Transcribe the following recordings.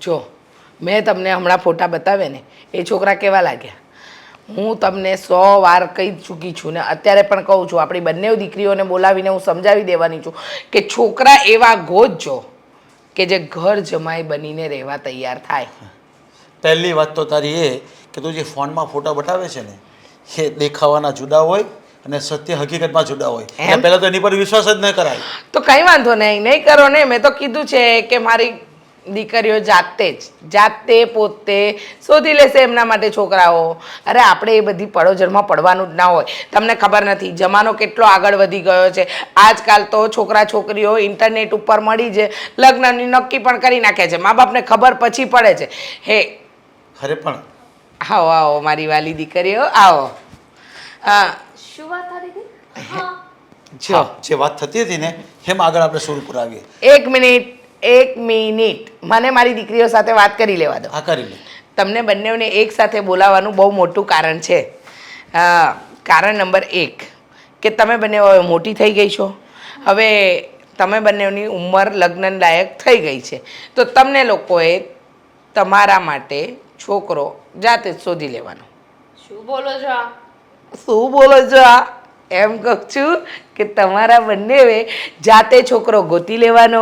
જો મેં તમને હમણાં ફોટા બતાવ્યા ને એ છોકરા કેવા લાગ્યા હું તમને 100 વાર કહી ચૂકી છું ને અત્યારે પણ કહું છું આપણી બંને દીકરીઓને બોલાવીને હું સમજાવી દેવાની છું કે છોકરા એવા ગોતજો કે જે ઘર જમાઈ બનીને રહેવા તૈયાર થાય. પહેલી વાત તો તારી એ કે તું જે ફોનમાં ફોટા બતાવે છે ને એ દેખાવાના જુદા હોય અને સત્ય હકીકતમાં જુદા હોય. એટલે પહેલાં તો એની પર વિશ્વાસ જ ન કરાય. તો કંઈ વાંધો નહીં કરો ને. મેં તો કીધું છે કે મારી દીકરીઓ જાતે પોતે શોધી લેશે એમના માટે છોકરાઓ. અરે આપણે એ બધી પડોજરમાં પડવાનું જ ના હોય. તમને ખબર નથી જમાનો કેટલો આગળ વધી ગયો છે. આજકાલ તો છોકરા છોકરીઓ ઇન્ટરનેટ ઉપર મળી છે લગ્નની નક્કી પણ કરી નાખે છે. મા બાપને ખબર પછી પડે છે. હે અરે પણ આવો આવો મારી વાલી દીકરીઓ આવો. હા શું વાત કરી હતી? હા જો જે વાત થતી હતી ને એમ આગળ આપણે શરૂ કરાવીએ. એક મિનિટ મને મારી દીકરીઓ સાથે વાત કરી લેવા દો. હા કરી લે. તમને બંનેઓને એક સાથે બોલાવવાનું બહુ મોટું કારણ છે. કારણ નંબર 1 કે તમે બંને મોટી થઈ ગઈ છો. હવે તમે બંનેની ઉંમર લગ્ન લાયક થઈ ગઈ છે તો તમને લોકોએ તમારા માટે છોકરો જાતે જ શોધી લેવાનો. શું બોલો છો? શું બોલો છો આ? એમ કહું છું કે તમારા બંનેએ જાતે છોકરો ગોતી લેવાનો.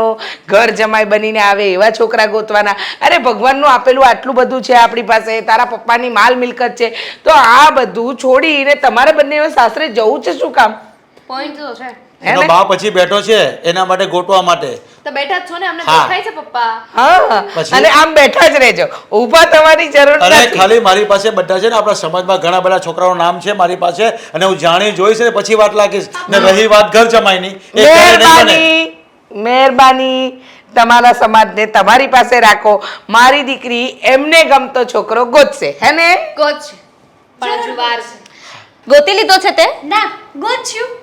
ઘર જમાઈ બનીને આવે એવા છોકરા ગોતવાના. અરે ભગવાનનું આપેલું આટલું બધું છે આપણી પાસે. તારા પપ્પાની માલ મિલકત છે તો આ બધું છોડીને તમારે બંને સાસરે જવું છે શું કામ? પોઈન્ટ તો છે. એનો બાપ પછી બેઠો છે એના માટે ગોતવા માટે. તો બેઠા જ છો ને, અમને દેખાય છે પપ્પા. હા પછી? અને આમ બેઠા જ રહેજો, ઊભા થવાની જરૂર અરે નથી. ખાલી મારી પાસે બધા છે ને આપણા સમાજમાં ઘણા બધા છોકરાઓનું નામ છે મારી પાસે અને હું જાણી જોઈશ ને પછી વાત લાગીશ. ને રહી વાત ઘર જમાઈની એ ક્યારે નહીં બને. મહેરબાની તમારા સમાજને તમારી પાસે રાખો. મારી દીકરી એમને ગમતો છોકરો ગોતશે હે ને? ગોત છે પણ હજુ વાર છે. ગોતી લીધો છે તે? ના ગોત્યું.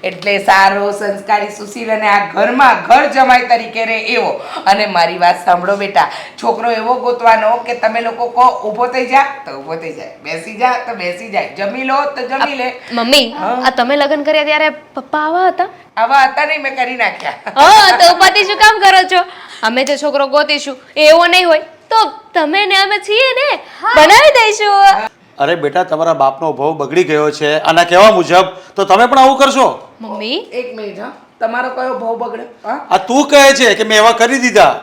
એટલે સારો સંસ્કારી સુશીલ અને આ ઘરમાં ઘર જમાઈ તરીકે રહે એવો. અને મારી વાત સાંભળો બેટા, છોકરો એવો ગોતવાનો કે તમે લોકો કહો ઊભો થઈ જા તો ઊભો થઈ જાય, બેસી જા તો બેસી જાય, જમી લો તો જમી લે. મમ્મી, આ તમે લગ્ન કર્યા ત્યારે પપ્પા આવા હતા? આવા હતા નહીં, મેં કરી નાખ્યા. હા, તો ઉપાધિ શું કામ કરો છો? અમે જે છોકરો ગોતીશું એ એવો નહીં હોય તો તમે ને અમે છીએ ને, બનાવી દઈશું. અરે બેટા તમારા બાપનો ભાવ બગડી ગયો છે આના કહેવા મુજબ, તો તમે પણ આવું કરશો? મમ્મી એક મિનિટ હા, તમારો કયો ભાવ બગડ્યો? હા આ તું કહે છે કે મેં એવા કરી દીધા?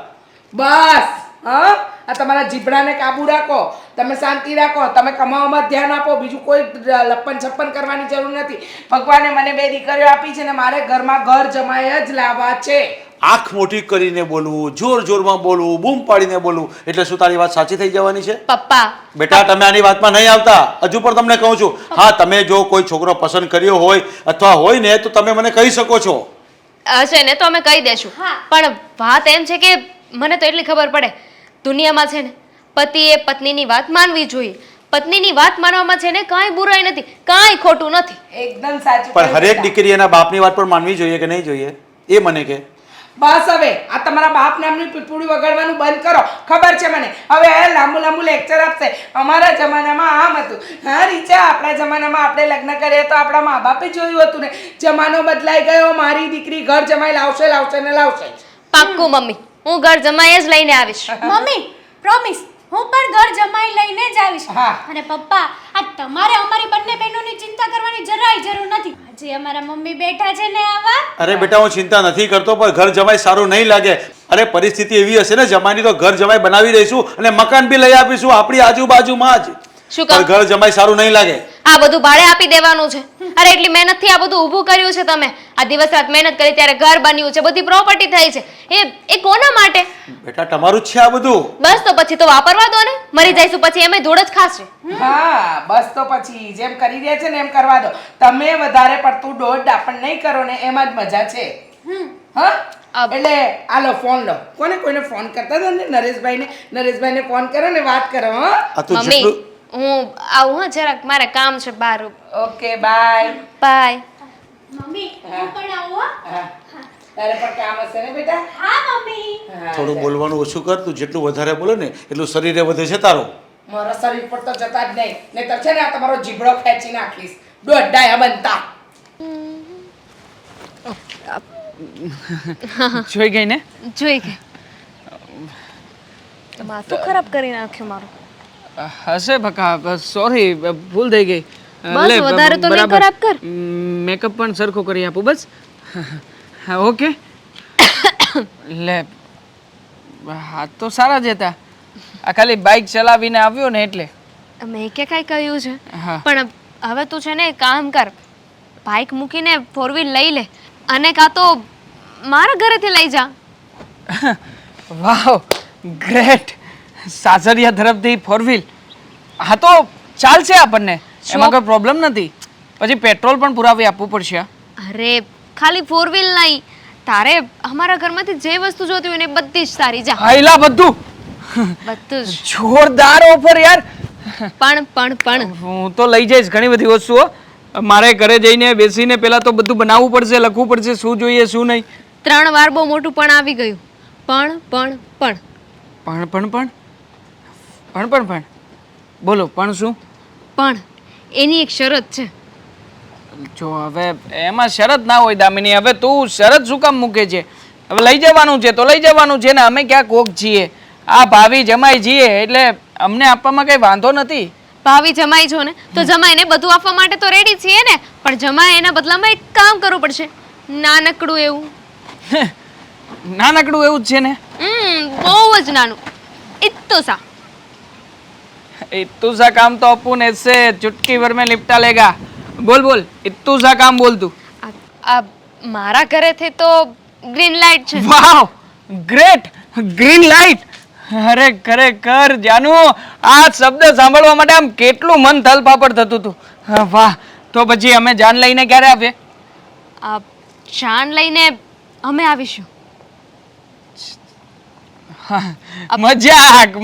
બસ હા, આ તમારા જીભડાને કાબુ રાખો, તમે શાંતિ રાખો, તમે કમાવામાં ધ્યાન આપો, બીજું કોઈ લપન છપ્પન કરવાની જરૂર નથી. ભગવાને મને 2 દીકરીઓ આપી છે ને મારે ઘરમાં ઘર જમાઈ જ લાવવા છે. આંખ મોટી કરીને બોલવું, જોર જોરમાં બોલવું, બૂમ પાડીને બોલવું, એટલે શું તારી વાત સાચી થઈ જવાની છે? પપ્પા બેટા તમે આની વાતમાં નહીં આવતા. હજુ પણ તમને કહું છું, હા તમે જો કોઈ છોકરો પસંદ કર્યો હોય અથવા હોય ને તો તમે મને કહી શકો છો. હશે ને તો અમે કહી દેશું. પણ વાત એમ છે કે મને તો એટલી ખબર પડે, દુનિયામાં છે ને પતિએ પત્નીની વાત માનવી જોઈએ. પત્નીની વાત માનવામાં છે ને કાંઈ બુરાઈ નથી, કાંઈ ખોટું નથી. એકદમ સાચું. પણ હરેક દીકરી એના બાપની વાત પણ માનવી જોઈએ કે નહીં જોઈએ એ મને કે. બસ હવે આ તમારા બાપ નામની પીપુડી વગાડવાનું બંધ કરો. ખબર છે મને, હવે લાંબુ લાંબુ લેક્ચર આપશે. અમારા જમાનામાં આમ હતું. હા રીચા, આપણા જમાનામાં આપણે લગ્ન કરીએ તો આપણા મા બાપે જોયું હતું ને. જમાનો બદલાઈ ગયો, મારી દીકરી ઘર જમાઈ લાવશે લાવશે ને લાવશે. પાક્કું મમ્મી, હું ઘર જમાઈ જ લઈને આવીશ. મમ્મી પ્રોમિસ, હું પણ ઘર જમાઈ લઈને જ આવીશ. અને પપ્પા, આ તમારે અમારી બંને બહેનોની ચિંતા કરવાની જરાય જરૂર નથી. આજે અમારા મમ્મી બેઠા છે ને આવા. અરે બેટા હું ચિંતા નથી કરતો, પણ ઘર જમાઈ સારું નહીં લાગે. અરે પરિસ્થિતિ એવી હશે ને જમાઈની તો ઘર જમાઈ બનાવી દઈશું અને મકાન બી લઈ આપીશું આપણી આજુબાજુમાં જ. શું પણ કામ? ઘર જમાઈ સારું નહીં લાગે. આ બધું ભાડે આપી દેવાનું છે. અરે એટલી મહેનતથી આ બધું ઊભું કર્યું છે તમે. આ દિવસ રાત મહેનત કરી ત્યારે ઘર બન્યું છે, બધી પ્રોપર્ટી થઈ છે. એ કોના માટે? બેટા તમારું જ છે આ બધું. બસ તો પછી તો વાપરવા દો ને. મરી જઈશું પછી એમે ધૂળ જ ખાશે. હા બસ તો પછી જેમ કરી રહ્યા છે ને એમ કરવા દો. તમે વધારે પડતું દોડ દાપણ નહીં કરો ને એમાં જ મજા છે. હા એટલે આલો ફોન લો. કોઈને ફોન કરતા હતા ને નરેશભાઈને ફોન કરો ને વાત કરો. હા આ તો મમ્મી જેટલું હું આવું હા, જરાક મારે કામ છે બહાર. Okay bye. બાય. મમ્મી હું પણ આવું હો. તારે પણ કામ હશે ને બેટા? હા મમ્મી. થોડું બોલવાનું ઓછું કર. તું જેટલું વધારે બોલે ને એટલું શરીરે વધે છે તારું. મારા શરીર પર તો જતા જ નહીં, નહીંતર છે ને આ તમારો જીભડો ખેંચી નાખીશ. દોઢાયા બનતા. જોઈ ગઈ ને? જોઈ ગઈ. માથું ખરાબ કરી નાખ્યું મારું. હશે બકા, સોરી, ભૂલ થઈ ગઈ. બસ, લે, વધારે તો નહીં બરાબર. ખરાબ કર. મેકઅપ પણ સરખો કરી આપું બસ. હા, ઓકે. લે, હાથ તો સારા જ હતા. આ ખાલી બાઇક ચલાવીને આવ્યો ને એટલે. મેં કે કાંઈ કહ્યું છે હા. પણ હવે તું છે ને એક કામ કર, બાઇક મૂકીને 4 વ્હીલ લઈ લે અને કાં તો મારા ઘરેથી લઈ જા. વાવ, ગ્રેટ. સાસરિયા તરફથી 4 વ્હીલ. હા તો ચાલશે આપણને, એમાં કોઈ પ્રોબ્લેમ નથી. પછી પેટ્રોલ પણ પુરાવી આપવું પડશે. અરે ખાલી 4 વ્હીલ નહીં, તારે અમારા ઘરમાંથી જે વસ્તુ જોતી હોય ને એ બધી જ તારી જા. હાઈલા બધું બધું જ. જોરદાર ઓફર યાર. પણ હું તો લઈ જઈશ ઘણી બધી વસ્તુઓ. મારે ઘરે જઈને બેસીને પહેલા તો બધું બનાવવું પડશે, લખવું પડશે શું જોઈએ શું નહીં. 3 વાર બહુ મોટું પણ આવી ગયું. પણ બોલો, પણ શું? પણ એની એક શરત છે. જો હવે એમાં શરત ના હોય દામિની. હવે તું શરત શું કામ મૂકે છે? હવે લઈ જવાનું છે તો લઈ જવાનું છે ને. અમે ક્યાં કોક છીએ, આ ભાવી જમાઈ છીએ, એટલે અમને આપવામાં કઈ વાંધો નથી. ભાવી જમાઈ છો ને તો જમાઈને બધું આપવા માટે તો રેડી છીએ ને, પણ જમાઈ એના બદલામાં એક કામ કરવું પડશે, નાનકડું એવું. નાનકડું એવું જ છે ને? બહુ જ નાનું. ઇત્તો સા. इत्तू सा काम तो अपन ऐसे चुटकी भर में निपटा लेगा. बोल, इत्तू सा काम बोल तू. આ મારા ઘરેથી તો ગ્રીન લાઇટ છે. વાવ, ગ્રેટ, ગ્રીન લાઇટ. અરે ખરેખર જાનુ, આ શબ્દ સાંભળવા માટે આમ કેટલું મન તલપાપડ થતું હતું. વાહ, તો પછી અમે જાન લઈને ક્યારે આવીએ? આ જાન લઈને અમે આવીશું. મજાક.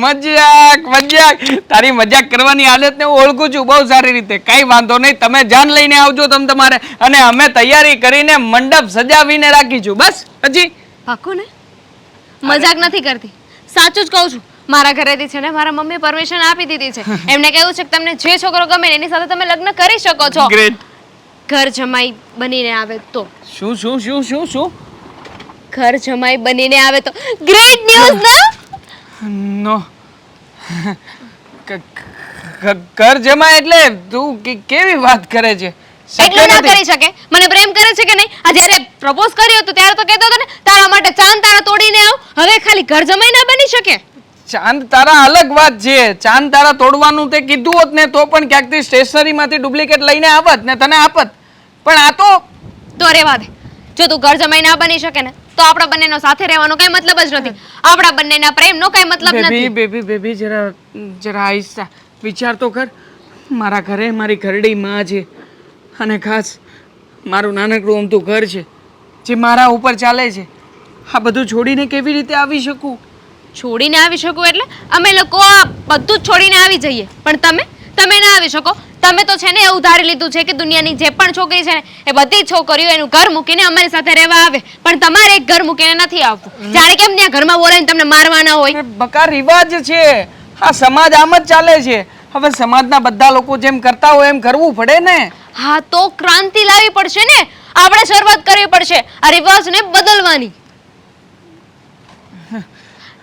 તારી મજાક કરવાની આદતને હું ઓળખું છું બહુ સારી રીતે. કઈ વાંધો નહીં, તમે જાન લઈને આવજો તમ તમારે, અને અમે તૈયારી કરીને મંડપ સજાવીને રાખીશું. બસ પછી પાક્કું ને? મજાક નથી કરતી, સાચું જ કહું છું. મારા ઘરેથી છે ને મારા મમ્મીએ પરમિશન આપી દીધી છે. એમને કહ્યું છે કે તમને જે છોકરો ગમે ને એની સાથે તમે લગ્ન કરી શકો છો. ગ્રેટ. ઘર જમાઈ બનીને આવે તો. શું? ઘર જમાઈ બનીને આવે તો ગ્રેટ ન્યૂઝ ના? નો. ઘર જમાય એટલે તું કેવી વાત કરે છે? એટલું ના કરી શકે. મને પ્રેમ કરે છે કે નહીં? આ જ્યારે પ્રપોઝ કર્યો હતો ત્યારે તો કહેતો હતો ને તારા માટે ચાંદ તારા તોડીને આવ. હવે ખાલી ઘર જમાઈ ના બની શકે. ચાંદ તારા અલગ વાત છે. ચાંદ તારા તોડવાનું તે કીધું હોત ને તો પણ ક્યાંકથી સ્ટેશનરીમાંથી ડુપ્લિકેટ લઈને આવત ને તને આપત. પણ આ તો રેવા દે. જો તું ઘર જમાઈ ના બની શકે ને તો આપણા બંનેનો સાથે રહેવાનો કઈ મતલબ જ નથી. આપણા બંનેના પ્રેમનો કઈ મતલબ નથી. બેબી જરા આહિસ્તા વિચાર તો કર. મારા ઘરે મારી ઘરડી માં છે, અને ખાસ મારું નાનકડું અમથું ઘર છે જે મારા ઉપર ચાલે છે. આ બધું છોડીને કેવી રીતે આવી શકું? છોડીને આવી શકું એટલે અમે લોકો આ બધું જ છોડીને આવી જઈએ, પણ તમે ના આવી શકો. તમે તો છે ને એવું ધારી લીધું છે કે દુનિયાની જે પણ છોકરી છે ને એ બધી છોકરીઓ એનું ઘર મૂકીને અમારી સાથે રહેવા આવે, પણ તમારે એક ઘર મૂકીને નથી આવવું. જાણે કેમ ત્યાં ઘરમાં બોલાવીને તમને મારવાના હોય. બકા રિવાજ છે. આ સમાજ આમ જ ચાલે છે. હવે સમાજના બધા લોકો જેમ કરતા હોય એમ કરવું પડે ને. હા તો ક્રાંતિ લાવવી પડશે ને. આપણે શરૂઆત કરવી પડશે આ રિવાજને બદલવાની.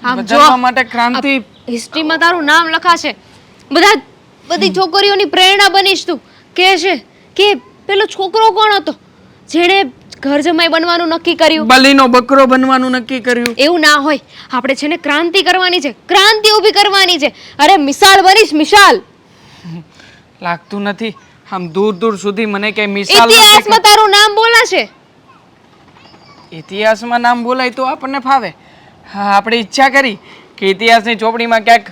આમ જો બદલવા માટે ક્રાંતિ. હિસ્ટ્રીમાં તારું નામ લખાશે. બધી છોકરીઓની પ્રેરણા બનીશ તું. કે છે કે પેલો છોકરો કોણ હતો જેણે ઘર જમાઈ બનવાનું નક્કી કર્યું? બલીનો બકરો બનવાનું નક્કી કર્યું. એવું ના હોય. આપણે છે ને ક્રાંતિ કરવાની છે, ક્રાંતિ ઊભી કરવાની છે. અરે મિસાલ બનીશ, મિસાલ. લાગતું નથી આમ દૂર સુધી મને કઈ મિસાલ. ઇતિહાસમાં તારું નામ બોલાશે. ઇતિહાસમાં નામ બોલાય તો આપણને ફાવે. હા, આપણે ઈચ્છા કરી કે ઇતિહાસની ચોપડીમાં ક્યાંક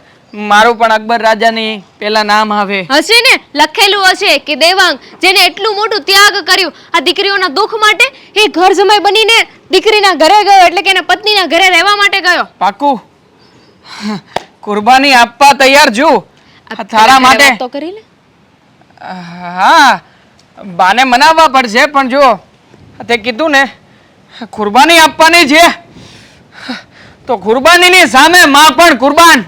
મારું પણ અકબર રાજાની પેલા નામ આવે. હશે ને, લખેલું હશે કે દેવાંગ જેને એટલું મોટું ત્યાગ કર્યું આ દીકરીઓના દુઃખ માટે, એ ઘર જમાઈ બનીને દીકરીના ઘરે ગયો, એટલે કે એના પત્નીના ઘરે રહેવા માટે ગયો. પાકું કુરબાની આપવા તૈયાર છું તારા માટે. તો કરી લે. હા, બાને મનાવવા પડશે, પણ જો તે કીધું ને કુરબાની આપવાની છે તો કુરબાનીની સામે માં પણ કુરબાન.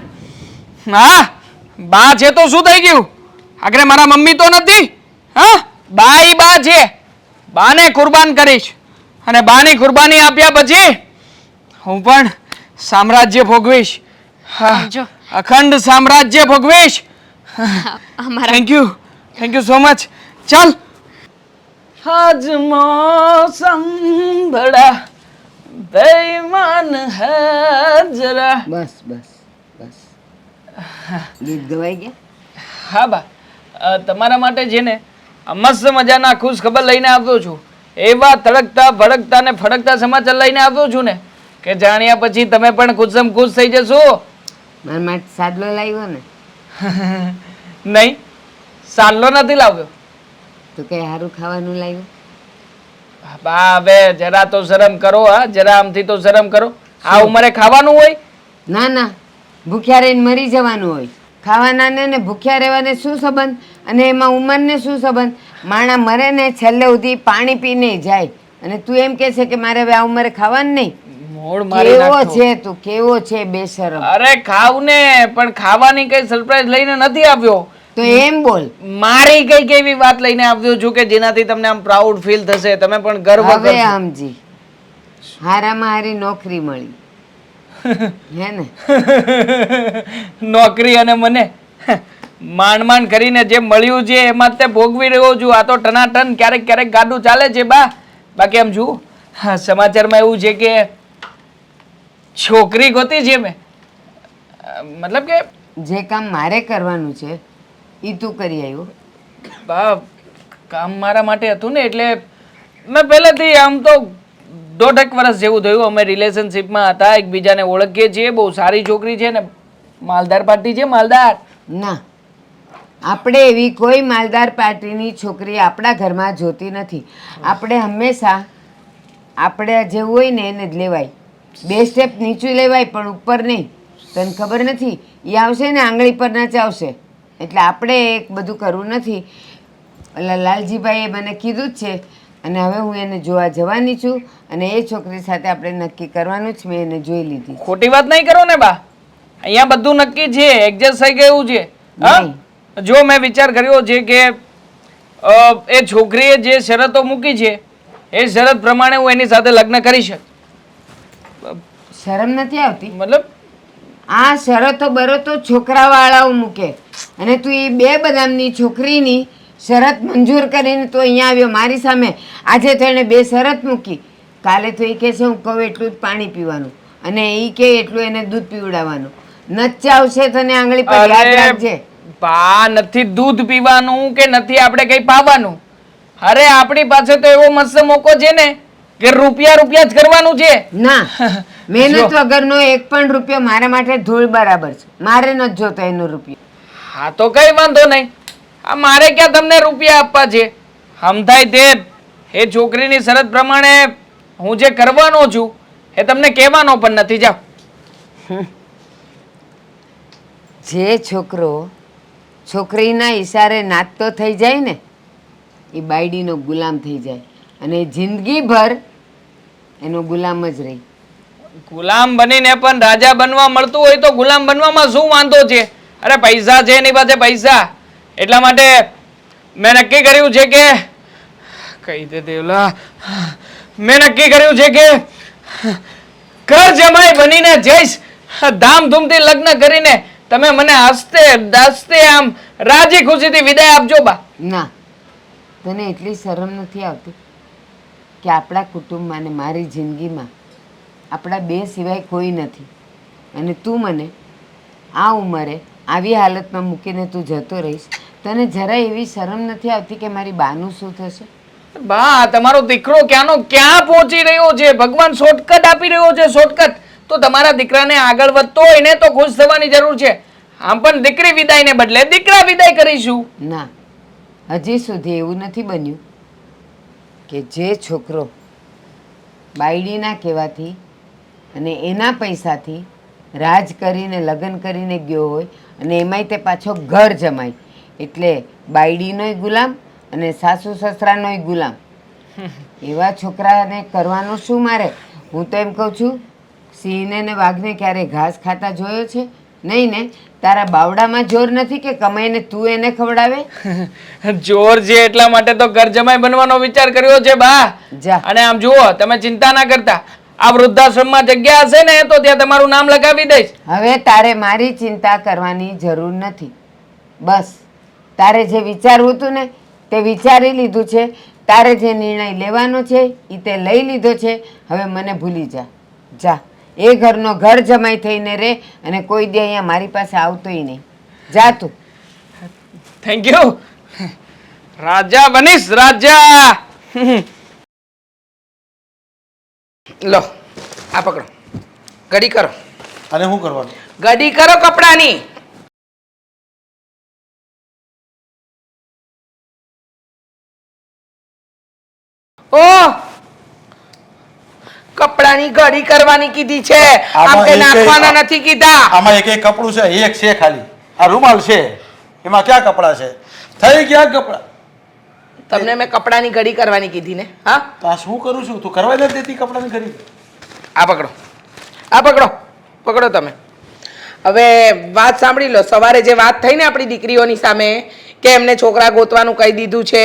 હા, બા છે તો શું થઈ ગયું? આગળ મારા મમ્મી તો નથી. હા, બા છે. બાને કુરબાન કરીશ, અને બાની કુરબાની આપ્યા પછી હું પણ સામ્રાજ્ય ભોગવીશ. હા જો અખંડ સામ્રાજ્ય ભોગવીશ. અમારા થેન્ક યુ સો મચ. ચાલ આજ મોસમ બડા બેઈમાન હે જરા. બસ બસ બસ ગીત ગવાઈ ગયા. હા બા તમારા માટે છે ને આ મસ્ત મજાના ખુશ ખબર લઈને આવ્યો છું. એવા તડકતા ભડકતા ને ફડકતા સમાચાર લઈને આવ્યો છું ને કે જાણ્યા પછી તમે પણ ખુશમ ખુશ થઈ જશો. મારા માટે સાદલો લાવ્યો ને નહીં, સાલ્લો નથી લાવ્યો. તો કઈ સારું ખાવાનું લાવ્યું. બા હવે જરા તો શરમ કરો. હા જરા આમથી તો શરમ કરો. આ ઉંમરે ખાવાનું હોય? ના ના, ભૂખ્યા રહીને મરી જવાનું હોય. ખાવાના ને ભૂખ્યા રહેવાને શું સંબંધ? અને એમાં ઉંમરને શું સંબંધ? માણા મરે ને છેલ્લે સુધી પાણી પીને જાય અને તું એમ કહે છે કે મારે હવે આ ઉંમરે ખાવાનું નહીં. મોડ મારી કેવો નાખો. છે તું, કેવો છે બેશરમ. અરે ખાવ ને, પણ ખાવાની કઈ સરપ્રાઈઝ લઈને નથી આવ્યો. તો એમ બોલ. મારી કઈક એવી વાત લઈને આવ્યો છું કે જેનાથી તમને આમ પ્રાઉડ ફીલ થશે, તમે પણ ગર્વ હવે કરશો. સમજી, હારામાં હારી નોકરી મળી હે ને. નોકરી અને મને માંડ માંડ કરીને જે મળ્યું છે એમાં તે ભોગવી રહ્યો છું. આ તો ટનાટન ક્યારેક ક્યારેક ગાડું ચાલે છે બા. બાકી આમ જુઓ, હા, સમાચારમાં એવું છે કે છોકરી ગોતી છે મેં. મતલબ કે જે કામ મારે કરવાનું છે એ તું કરી આવ્યો. બા કામ મારા માટે હતું ને એટલે મેં પહેલેથી આમ તો 1.5 વર્ષ જેવું થયું અમે રિલેશનશિપમાં હતા, એકબીજાને ઓળખીએ છીએ. બહુ સારી છોકરી છે ને માલદાર પાર્ટી છે, માલદાર. ના, આપણે એવી કોઈ માલદાર પાર્ટીની છોકરી આપણા ઘરમાં જોતી નથી. આપણે હંમેશા આપણે જે હોય ને એને જ લેવાય. 2 સ્ટેપ નીચું લેવાય પણ ઉપર નહીં. તને ખબર નથી, એ આવશે ને આંગળી પર નચાવશે. એટલે આપણે એક બધું કરવું નથી. ઓલા લાલજીભાઈએ મને કીધું જ છે અને હવે હું એને જોવા જવાની છું અને એ છોકરી સાથે આપણે નક્કી કરવાનું જ. મેં એને જોઈ લીધી. ખોટી વાત નહીં કરો ને બા. અહીંયા બધું નક્કી છે, એડજસ્ટ થઈ ગયું છે. હા? જો મેં વિચાર કર્યો છે કે એ છોકરીએ જે શરતો મૂકી છે એ શરત પ્રમાણે હું એની સાથે લગ્ન કરી શકું. શરમ નથી આવતી? મતલબ આ શરતો બરતો છોકરાવાળાઓ મૂકે અને તું એ 2 બદામની છોકરીની શરત મંજૂર કરીને તું અહીંયા આવ્યો મારી સામે. આજે તો એણે 2 શરત મૂકી. કાલે તો એ કહે છે હું કહું એટલું જ પાણી પીવાનું અને એ કે એટલું એને દૂધ પીવડાવવાનું. નચાવશે તને આંગળી પર, યાદ રાખજે. બા નથી દૂધ પીવાનું કે નથી આપણે કઈ પાવાનું. અરે આપણી પાસે તો એવો મસ્ત મોકો છે ને કે રૂપિયા જ કરવાનું છે. ના, મહેનત વગરનો 1 પણ રૂપિયો મારા માટે ધૂળ બરાબર છે. મારે નથી જોતો એનો રૂપિયો. હા તો કઈ વાંધો નહીં. આ મારે ક્યાં તમને રૂપિયા આપવા છે? સમજાય તે એ છોકરીની શરત પ્રમાણે હું જે કરવાનો છું એ તમને કહેવાનો પણ નથી. જાઓ. જે છોકરો છોકરીના ઈશારે નાચતો થઈ જાય ને એ બાયડીનો ગુલામ થઈ જાય અને જિંદગીભર એનો ગુલામ જ રહી. ગુલામ બનીને પણ રાજા બનવા મળતું હોય તો ગુલામ બનવામાં શું વાંધો છે? અરે પૈસા છે એની પાસે, પૈસા. એટલા માટે મેં નક્કી કર્યું છે કે કહી દે દેવલા, મેં નક્કી કર્યું છે કે ઘર જમાઈ બનીને જઈશ. ધામધૂમથી લગ્ન કરીને તમે મને હસતે દાસતે આમ રાજી ખુશીથી વિદાય આપજો બા. ના, તને એટલી શરમ નથી આવતી કે આપણા કુટુંબમાં ને મારી જિંદગીમાં આપણા 2 સિવાય કોઈ નથી અને તું મને આ ઉંમરે આવી હાલતમાં મૂકીને તું જતો રહીશ? તને જરા એવી શરમ નથી આવતી કે મારી બાનું શું થશે? બા તમારો દીકરો ક્યાંનો ક્યાં પહોંચી રહ્યો છે? ભગવાન શોર્ટકટ આપી રહ્યો છે, શોર્ટકટ. તો તમારા દીકરાને આગળ વધતો હોય ને તો ખુશ થવાની જરૂર છે. આમ પણ દીકરી વિદાયને બદલે દીકરા વિદાય કરીશું. ના, હજી સુધી એવું નથી બન્યું કે જે છોકરો બાયડીના કહેવાથી અને એના પૈસાથી રાજ કરીને લગ્ન કરીને ગયો હોય અને એમાંય તે પાછો ઘર જમાય, એટલે બાયડીનોય ગુલામ અને સાસુ સસરાનોય ગુલામ. એવા છોકરાને કરવાનું શું મારે? હું તો એમ કહું છું, સિંહને ને વાઘને ક્યારે ઘાસ ખાતા જોયો છે? નહીં ને? તારા બાવડામાં જોર નથી કે કમાઈને તું એને ખવડાવે? જોર છે એટલા માટે તો ઘર જમાઈ બનવાનો વિચાર કર્યો છે બા. જા. અને આમ જુઓ, તમે ચિંતા ના કરતા. આ વૃદ્ધાશ્રમમાં જગ્યા હશે ને તો ત્યાં તમારું નામ લગાવી દઈશ. હવે તારે મારી ચિંતા કરવાની જરૂર નથી. બસ તારે જે વિચારવું હતું ને તે વિચારી લીધું છે. તારે જે નિર્ણય લેવાનો છે એ તે લઈ લીધો છે. હવે મને ભૂલી જા. જા એ ઘરનો ઘર જમાઈ થઈને રહે અને કોઈ દી અહીંયા મારી પાસે આવતોય નહીં. જા તું. Thank you. રાજા બનીશ રાજા. લો આ પકડો, ઘડી કરો, અને શું કરવાનું? ઘડી કરો કપડાની. ઓ કપડાની ઘડી કરવાની કીધી છે, આમ કે નાખવાના નથી કીધા. આમાં એક એક કપડું છે, એક છે ખાલી. આ રૂમાલ છે, એમાં ક્યાં કપડાં છે? થઈ ગયા કપડાં. તમને મેં કપડાની ઘડી કરવાની કીધી ને? હા, તો આ શું કરું છું? તું કરવા નથી દેતી કપડાની ખરીદ? આ પકડો, આ પકડો, પકડો તમે. હવે વાત સાંભળી લો. સવારે જે વાત થઈ ને આપણી દીકરીઓની સામે કે એમને છોકરા ગોતવાનું કહી દીધું છે,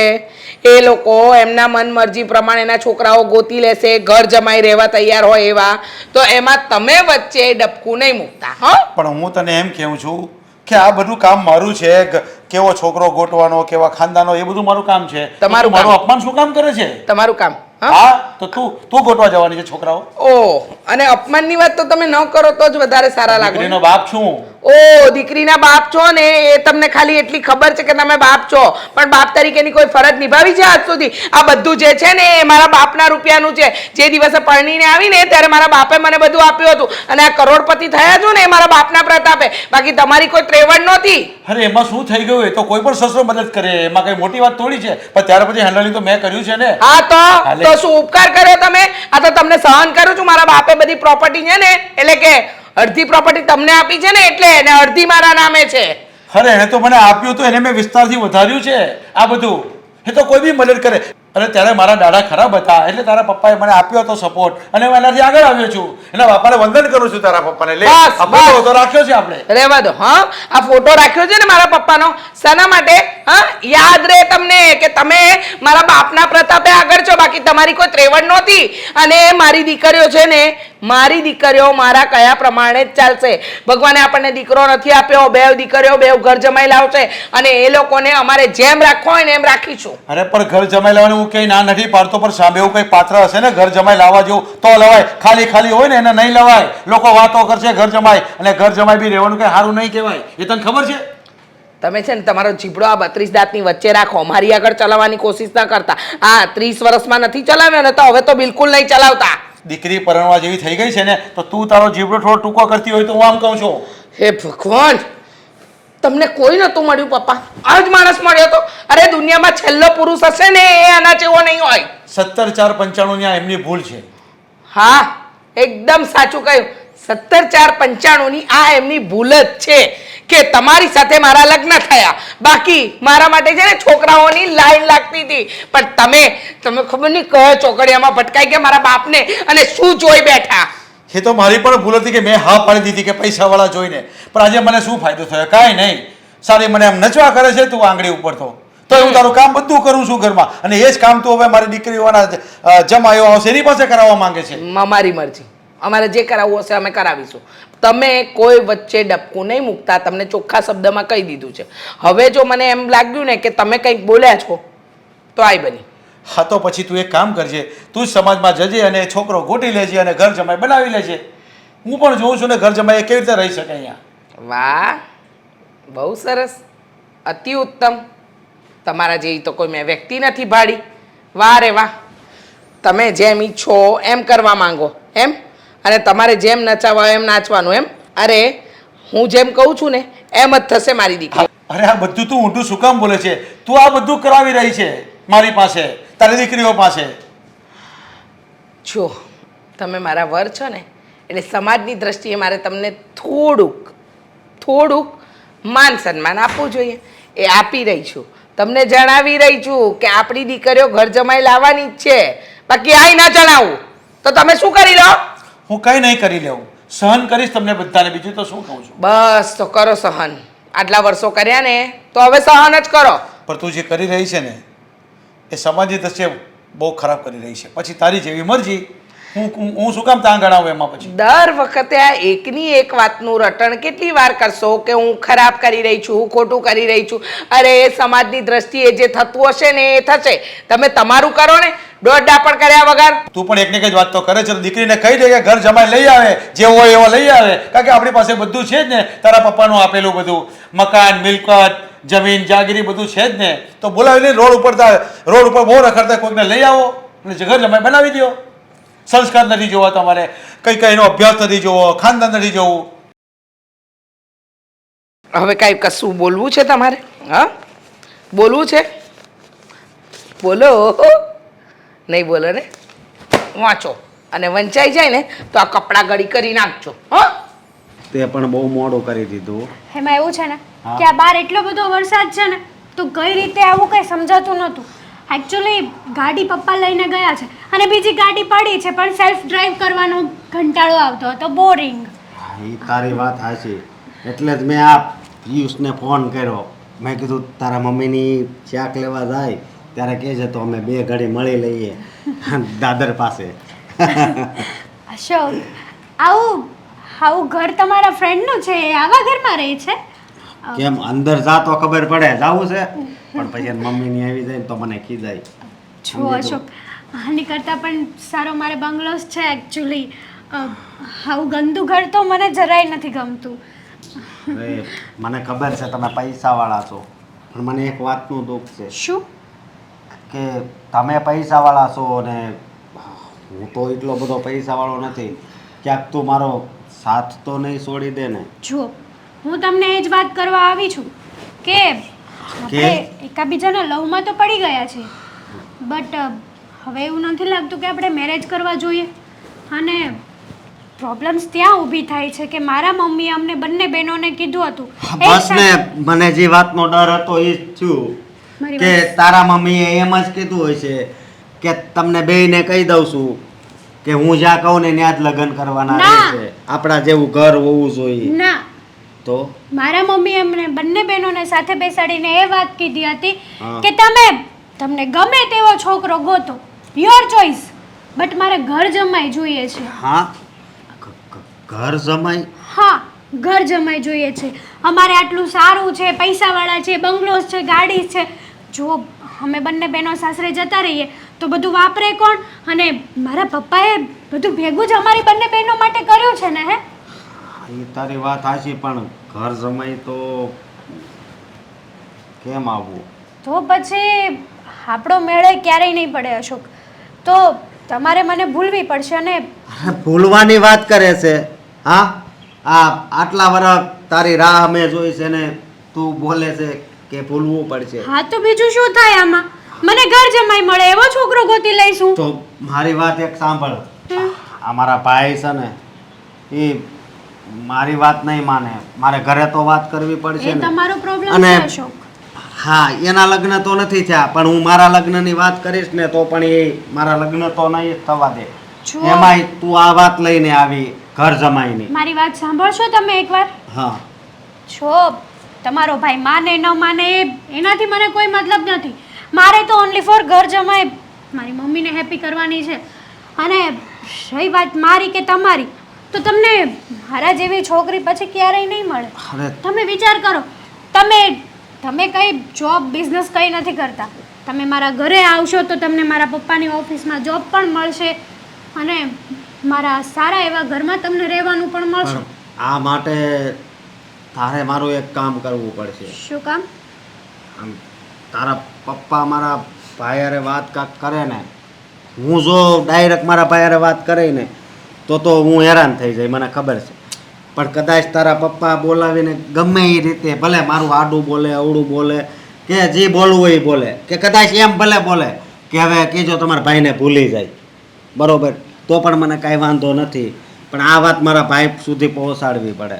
એ લોકો એમના મન મરજી પ્રમાણે એના છોકરાઓ ગોતી લેશે, ઘર જમાઈ રહેવા તૈયાર હોય એવા, તો એમાં તમે વચ્ચે ડબકું નહીં મૂકતા. હા, પણ હું તને એમ કહું છું કે આ બધું કામ મારું છે. કેવો છોકરો ગોતવાનો, કેવા ખાનદાનો, એ બધું મારું કામ છે. તમારું તું મારું કામ. અપમાન શું કામ કરે છે? તમારું કામ. હા, હા, તો તું ગોતવા જવાની છે છોકરાઓ? ઓ, અને અપમાનની વાત તો તમે ન કરો તો જ વધારે સારા લાગો. દીકરીનો બાપ છું. ઓ દીકરીના બાપ છો ને, એ તમને ખાલી એટલી ખબર છે કે તમે બાપ છો, પણ બાપ તરીકેની કોઈ ફરજ નિભાવી છે આજ સુધી? આ બધું જે છે ને એ મારા બાપના રૂપિયાનું છે. જે દિવસે પરણીને આવીને ત્યારે મારા બાપે મને બધું આપ્યું હતું, અને આ કરોડપતિ થયા છો ને એ મારા બાપના પ્રતાપે, બાકી તમારી કોઈ ત્રેવડ નહોતી. અરે એમાં શું થઈ ગયું? એ તો કોઈ પણ સસરો મદદ કરે, એમાં કઈ મોટી વાત થોડી છે. પણ ત્યાર પછી હેન્ડલિંગ તો મેં કર્યું છે ને. હા તો હાલે. શું ઉપકાર કર્યો તમે? આ તો તમને સહન કરું છું. મારા બાપે બધી પ્રોપર્ટી છે ને, એટલે કે અડધી પ્રોપર્ટી તમને આપી છે ને, એટલે ને અડધી મારા નામે છે. અરે એને તો મને આપ્યું તો એને મેં વિસ્તારથી વધાર્યું છે. આ બધું એ તો કોઈ બી મદદ કરે. અને ત્યારે મારા દાડા ખરાબ હતા એટલે તારા પપ્પાએ મને આપ્યો હતો સપોર્ટ, અને હું એનાથી આગળ આવ્યો છું. એના બાપાને વંદન કરું છું તારા પપ્પાને. લે, બસ, આ ફોટો બસ. તો રાખ્યો છે આપણે. રહેવા દો. હા, આ ફોટો રાખ્યો છે ને મારા પપ્પાનો, શાના માટે? હા, યાદ રહે તમને કે તમે મારા બાપના પ્રતાપે આગળ છો, બાકી તમારી કોઈ ત્રેવડ નહોતી. અને મારી દીકરીઓ છે ને, મારી દીકરીઓ મારા કયા પ્રમાણે જ ચાલશે. ભગવાને આપણને દીકરો નથી આપ્યો, બે દીકરીઓ બે ઘર જમાઈ લાવશે, અને એ લોકોને અમારે જેમ રાખવો હોય ને એમ રાખીશું. અરે પણ ઘર જમાઈ લાવવાનું હું કઈ ના નથી પાડતો, પણ સામે એવું કઈ પાત્ર હશે ને ઘર જમાઈ લાવવા જેવું તો લવાય. ખાલી ખાલી હોય ને એને નહીં લવાય. લોકો વાતો કરશે ઘર જમાઈ, અને ઘર જમાઈ બી રહેવાનું કઈ સારું નહીં કહેવાય. એ તને ખબર છે? તમે છે ને તમારો જીબડો આ 32 દાંતની વચ્ચે રાખો. મારી આગળ ચલાવવાની કોશિશ ના કરતા. હા, 30 વર્ષમાં નથી ચલાવ્યો ને, તો હવે તો બિલકુલ નહીં ચલાવતા. દીકરી પરણવા જેવી થઈ ગઈ છે ને, તો તું તારો જીબડો થોડો ટૂંકો કરતી હોય તો હું આમ કહું છું. હે ભગવાન, તમને કોઈ નતું મળ્યું પપ્પા? આ જ માણસ મળ્યો તો? અરે દુનિયામાં છેલ્લો પુરુષ હશે ને એ આના જેવો નહીં હોય. 17,4,95 ની આ એમની ભૂલ છે. હા, એકદમ સાચું કહ્યું. 17,4,95 ની આ એમની ભૂલ જ છે કે તમારી સાથે મારા લગ્ન થયા. બાકી મારા માટે છે ને છોકરાઓની લાઈન લાગતી હતી, પણ તમે ખબર નહીં કયો ચોકડિયામાં ભટકાઈ ગયા મારા બાપને, અને શું જોઈ બેઠા. એ તો મારી પણ ભૂલ હતી કે મેં હા પાડી દીધી કે પૈસાવાળા જોઈને. પણ આજે મને શું ફાયદો થયો? કાંઈ નહીં. સારી મને એમ નચવા કરે છે તું આંગળી ઉપર તો હું તારું કામ બધું કરું છું ઘરમાં, અને એ જ કામ તું હવે મારી દીકરીઓના જમાયો આવશે એની પાસે કરાવવા માંગે છે. મારી મરજી. અમારે જે કરાવવું હશે અમે કરાવીશું. તમે કોઈ વચ્ચે ડબકું નહીં મૂકતા. તમને ચોખ્ખા શબ્દમાં કહી દીધું છે. હવે જો મને એમ લાગ્યું ને કે તમે કંઈક બોલ્યા છો તો આઈ બની. હા, તો પછી તું એક કામ કરજે, તું જ સમાજમાં જજે અને છોકરો ગોટી લેજે અને ઘર જમાઈ બનાવી લેજે. હું પણ જોઉં છું ને ઘર જમાઈ કેવી રીતે રહી શકે અહીંયા. વાહ, બહુ સરસ, અતિ ઉત્તમ. તમારા જેવી તો કોઈ મેં વ્યક્તિ નથી ભાડી. વાહ રે વાહ, તમે જેમ ઈચ્છો એમ કરવા માંગો એમ, અને તમારે જેમ નચાવવા એમ નાચવાનું એમ. અરે હું જેમ કહું છું ને એમ જ થશે મારી દીકરી. અરે આ બધું તું ઊંધું શું કામ બોલે છે? તું આ બધું કરાવી રહી છે મારી પાસે, તારી દીકરીઓ પાસે. જો તમે મારા વર છો ને, એટલે સમાજની દ્રષ્ટિએ મારે તમને થોડુંક માન સન્માન આપવું જોઈએ. એ આપી રહી છું. તમને જણાવી રહી છું કે આપણી દીકરીઓ ઘર જમાઈ લાવવાની જ છે. બાકી આઈ ના જણાવું તો તમે શું કરી લો? હું કઈ નહીં કરી લેવું, સહન કરીશ તમને બધાને. બીજું તો શું કહું છું? બસ તો કરો સહન. આટલા વર્ષો કર્યા ને તો હવે સહન જ કરો. પણ તું જે કરી રહી છે ને એ સમાજની દ્રષ્ટિએ બહુ ખરાબ કરી રહી છે. પછી તારી જેવી મરજી હું શું કામ ત્યાં ગણાવું એમાં પછી? દર વખતે આ એકની એક વાતનું રટણ કેટલી વાર કરશો કે હું ખરાબ કરી રહી છું, ખોટું કરી રહી છું. અરે એ સમાજની દ્રષ્ટિએ જે થતું હશે ને એ થશે. તમે તમારું કરો ને, દોડડા પણ કર્યા વગર. તું પણ એકને એક જ વાત તો કરે છે. દીકરીને કહી દે કે ઘર જમાઈ લઈ આવે, જેવો હોય એવો લઈ આવે, કારણ કે આપણી પાસે બધું છે જ ને, તારા પપ્પાનું આપેલું બધું, મકાન, મિલકત, જમીન, જાગીરી બધું છે જ ને. તો બોલાવીને રોડ ઉપર બહુ રખડતા કોઈકને લઈ આવો અને ઘર જમાઈ બનાવી દો. સંસ્કાર નથી જોવા તમારે, કઈ કઈનો અભ્યાસ નથી જોવો, ખાનદાન નથી જોવું. હવે કાંઈ કશું બોલવું છે તમારે? હા, બોલવું છે? બોલો. નહીં બોલો ને? વાંચો અને વંચાઈ જાય ને તો આ કપડાં ગળી કરી નાખજો. હા, તે પણ બહુ મોડું કરી દીધું. એમાં એવું છે ને કે આ બહાર એટલો બધો વરસાદ છે ને તો કઈ રીતે આવું કંઈ સમજાતું નહોતું. એકચ્યુઅલી ગાડી પપ્પા લઈને ગયા છે અને બીજી ગાડી પડી છે પણ સેલ્ફ ડ્રાઈવ કરવાનો ઘંટાળો આવતો હતો, બોરિંગ. એ તારી વાત સાચી. એટલે જ મેં આ પિયુષને ફોન કર્યો. મેં કીધું તારા મમ્મીની ચાક લેવા જાય ત્યારે કહેજે તો અમે બે ઘડી મળી લઈએ દાદર પાસે. અશોક, આવું ઘર તમારા ફ્રેન્ડનું છે? એ આવા ઘરમાં રહે છે? કેમ અંદર જા તો ખબર પડે જાવું છે, પણ પછી એની મમ્મીની આવી જાય ને તો મને ખીજાય. જો અશોક, આની કરતાં પણ સારો મારે બંગલોસ છે એકચ્યુઅલી. આવું ગંદુ ઘર તો મને જરાય નથી ગમતું. અરે મને ખબર છે તમે પૈસાવાળા છો, પણ મને એક વાતનું દુઃખ છે શું? કે તમે પૈસાવાળા છો ને હું તો એટલો બધો પૈસાવાળો નથી. ક્યાંક તું મારો સાથ તો નહીં છોડી દે ને? જુઓ, હું તમને એ જ વાત કરવા આવી છું કે આપણે એકાબીજાના લવમાં તો પડી ગયા છે, બટ હવે એવું નથી લાગતું કે આપણે મેરેજ કરવા જોઈએ. અને પ્રોબ્લેમ્સ ત્યાં ઊભી થાય છે કે મારા મમ્મીએ અમને બંને બહેનોને કીધું હતું એક બસ ને, સાથે- મને જે વાતનો ડર હતો એ જ છું મારી કે વાત- તારા મમ્મીએ એમ જ કીધું હોય છે કે તમને બેયને કહી દઉં છું કે હું જ્યાં કહું ને ત્યાં જ લગ્ન કરવાના ના. રહેશે. આપણા જેવું ઘર હોવું જોઈએ. ના, તો મારા મમ્મીએ અમને બંને બહેનોને સાથે બેસાડીને એ વાત કીધી હતી હા. કે તમને ગમે તેવો છોકરો ગોતો, યોર ચોઈસ, બટ મારે ઘર જમાઈ જોઈએ છે. હા, ઘર જમાઈ? હા, ઘર જમાઈ જોઈએ છે. અમારે આટલું સારું છે, પૈસાવાળા છે, બંગલોસ છે, ગાડી છે. જો અમે બંને બહેનો સાસરે જતા રહીએ તો બધું વાપરે કોણ? અને મારા પપ્પાએ બધું ભેગું જ અમારી બંને બહેનો માટે કર્યું છે ને. હે, એ તારી વાત સાચી, પણ ઘર જમાઈ તો કેમ આવવું? તો પછી આપણો મેળે ક્યારેય નહીં પડે અશોક. તો તમારે મને ભૂલવી પડશે. અને અરે ભૂલવાની વાત કરે છે? હા, આટલા વર્ષ તારી રાહ અમે જોઈ છે ને તું બોલે છે કે ભૂલવું પડશે. હા, તો બીજું શું થાય આમાં? મને ઘર જમાઈ મળે એવો છોકરો ગોતી લઈશું. તો મારી વાત એક સાંભળ. આ મારા ભાઈ છે ને એ મારી વાત નહીં માને. મારે ઘરે તો વાત કરવી પડશે એ ને. તમારો પ્રોબ્લેમ અને છે અશોક. હા, એના લગ્ન તો નથી થયા, પણ હું મારા લગ્નની વાત કરીશ ને તો પણ એ મારા લગ્ન તો નહીં થવા દે. જુઓ. એમાંય તું આ વાત લઈને આવી ઘર જમાઈની. મારી વાત સાંભળશો તમે એકવાર? હા, છો તમારો ભાઈ માને ન માને એનાથી મને કોઈ મતલબ નથી. મારે તો ઓનલી ફોર ઘર જમાઈ મારી મમ્મીને હેપી કરવાની છે. અને રહી વાત મારી કે તમારી, તો તમને મારા જેવી છોકરી પછી ક્યારેય નહીં મળે. અરે તમે વિચાર કરો, તમે કંઈ જોબ બિઝનેસ કંઈ નથી કરતા. તમે મારા ઘરે આવશો તો તમને મારા પપ્પાની ઓફિસમાં જોબ પણ મળશે અને મારા સારા એવા ઘરમાં તમને રહેવાનું પણ મળશે. પણ આ માટે તારે મારું એક કામ કરવું પડશે. શું કામ? આમ તારા પપ્પા મારા ભાઈ વાત કાંક કરે ને, હું જો ડાયરેક્ટ મારા ભાઈ વાત કરે ને તો હું હેરાન થઈ જાય, મને ખબર છે. પણ કદાચ તારા પપ્પા બોલાવીને ગમે એ રીતે, ભલે મારું આડું બોલે, અવળું બોલે, કે જે બોલવું હોય એ બોલે, કે કદાચ એમ ભલે બોલે કે હવે કીજો તમારા ભાઈને ભૂલી જાય, બરોબર, તો પણ મને કાંઈ વાંધો નથી. પણ આ વાત મારા ભાઈ સુધી પહોંચાડવી પડે.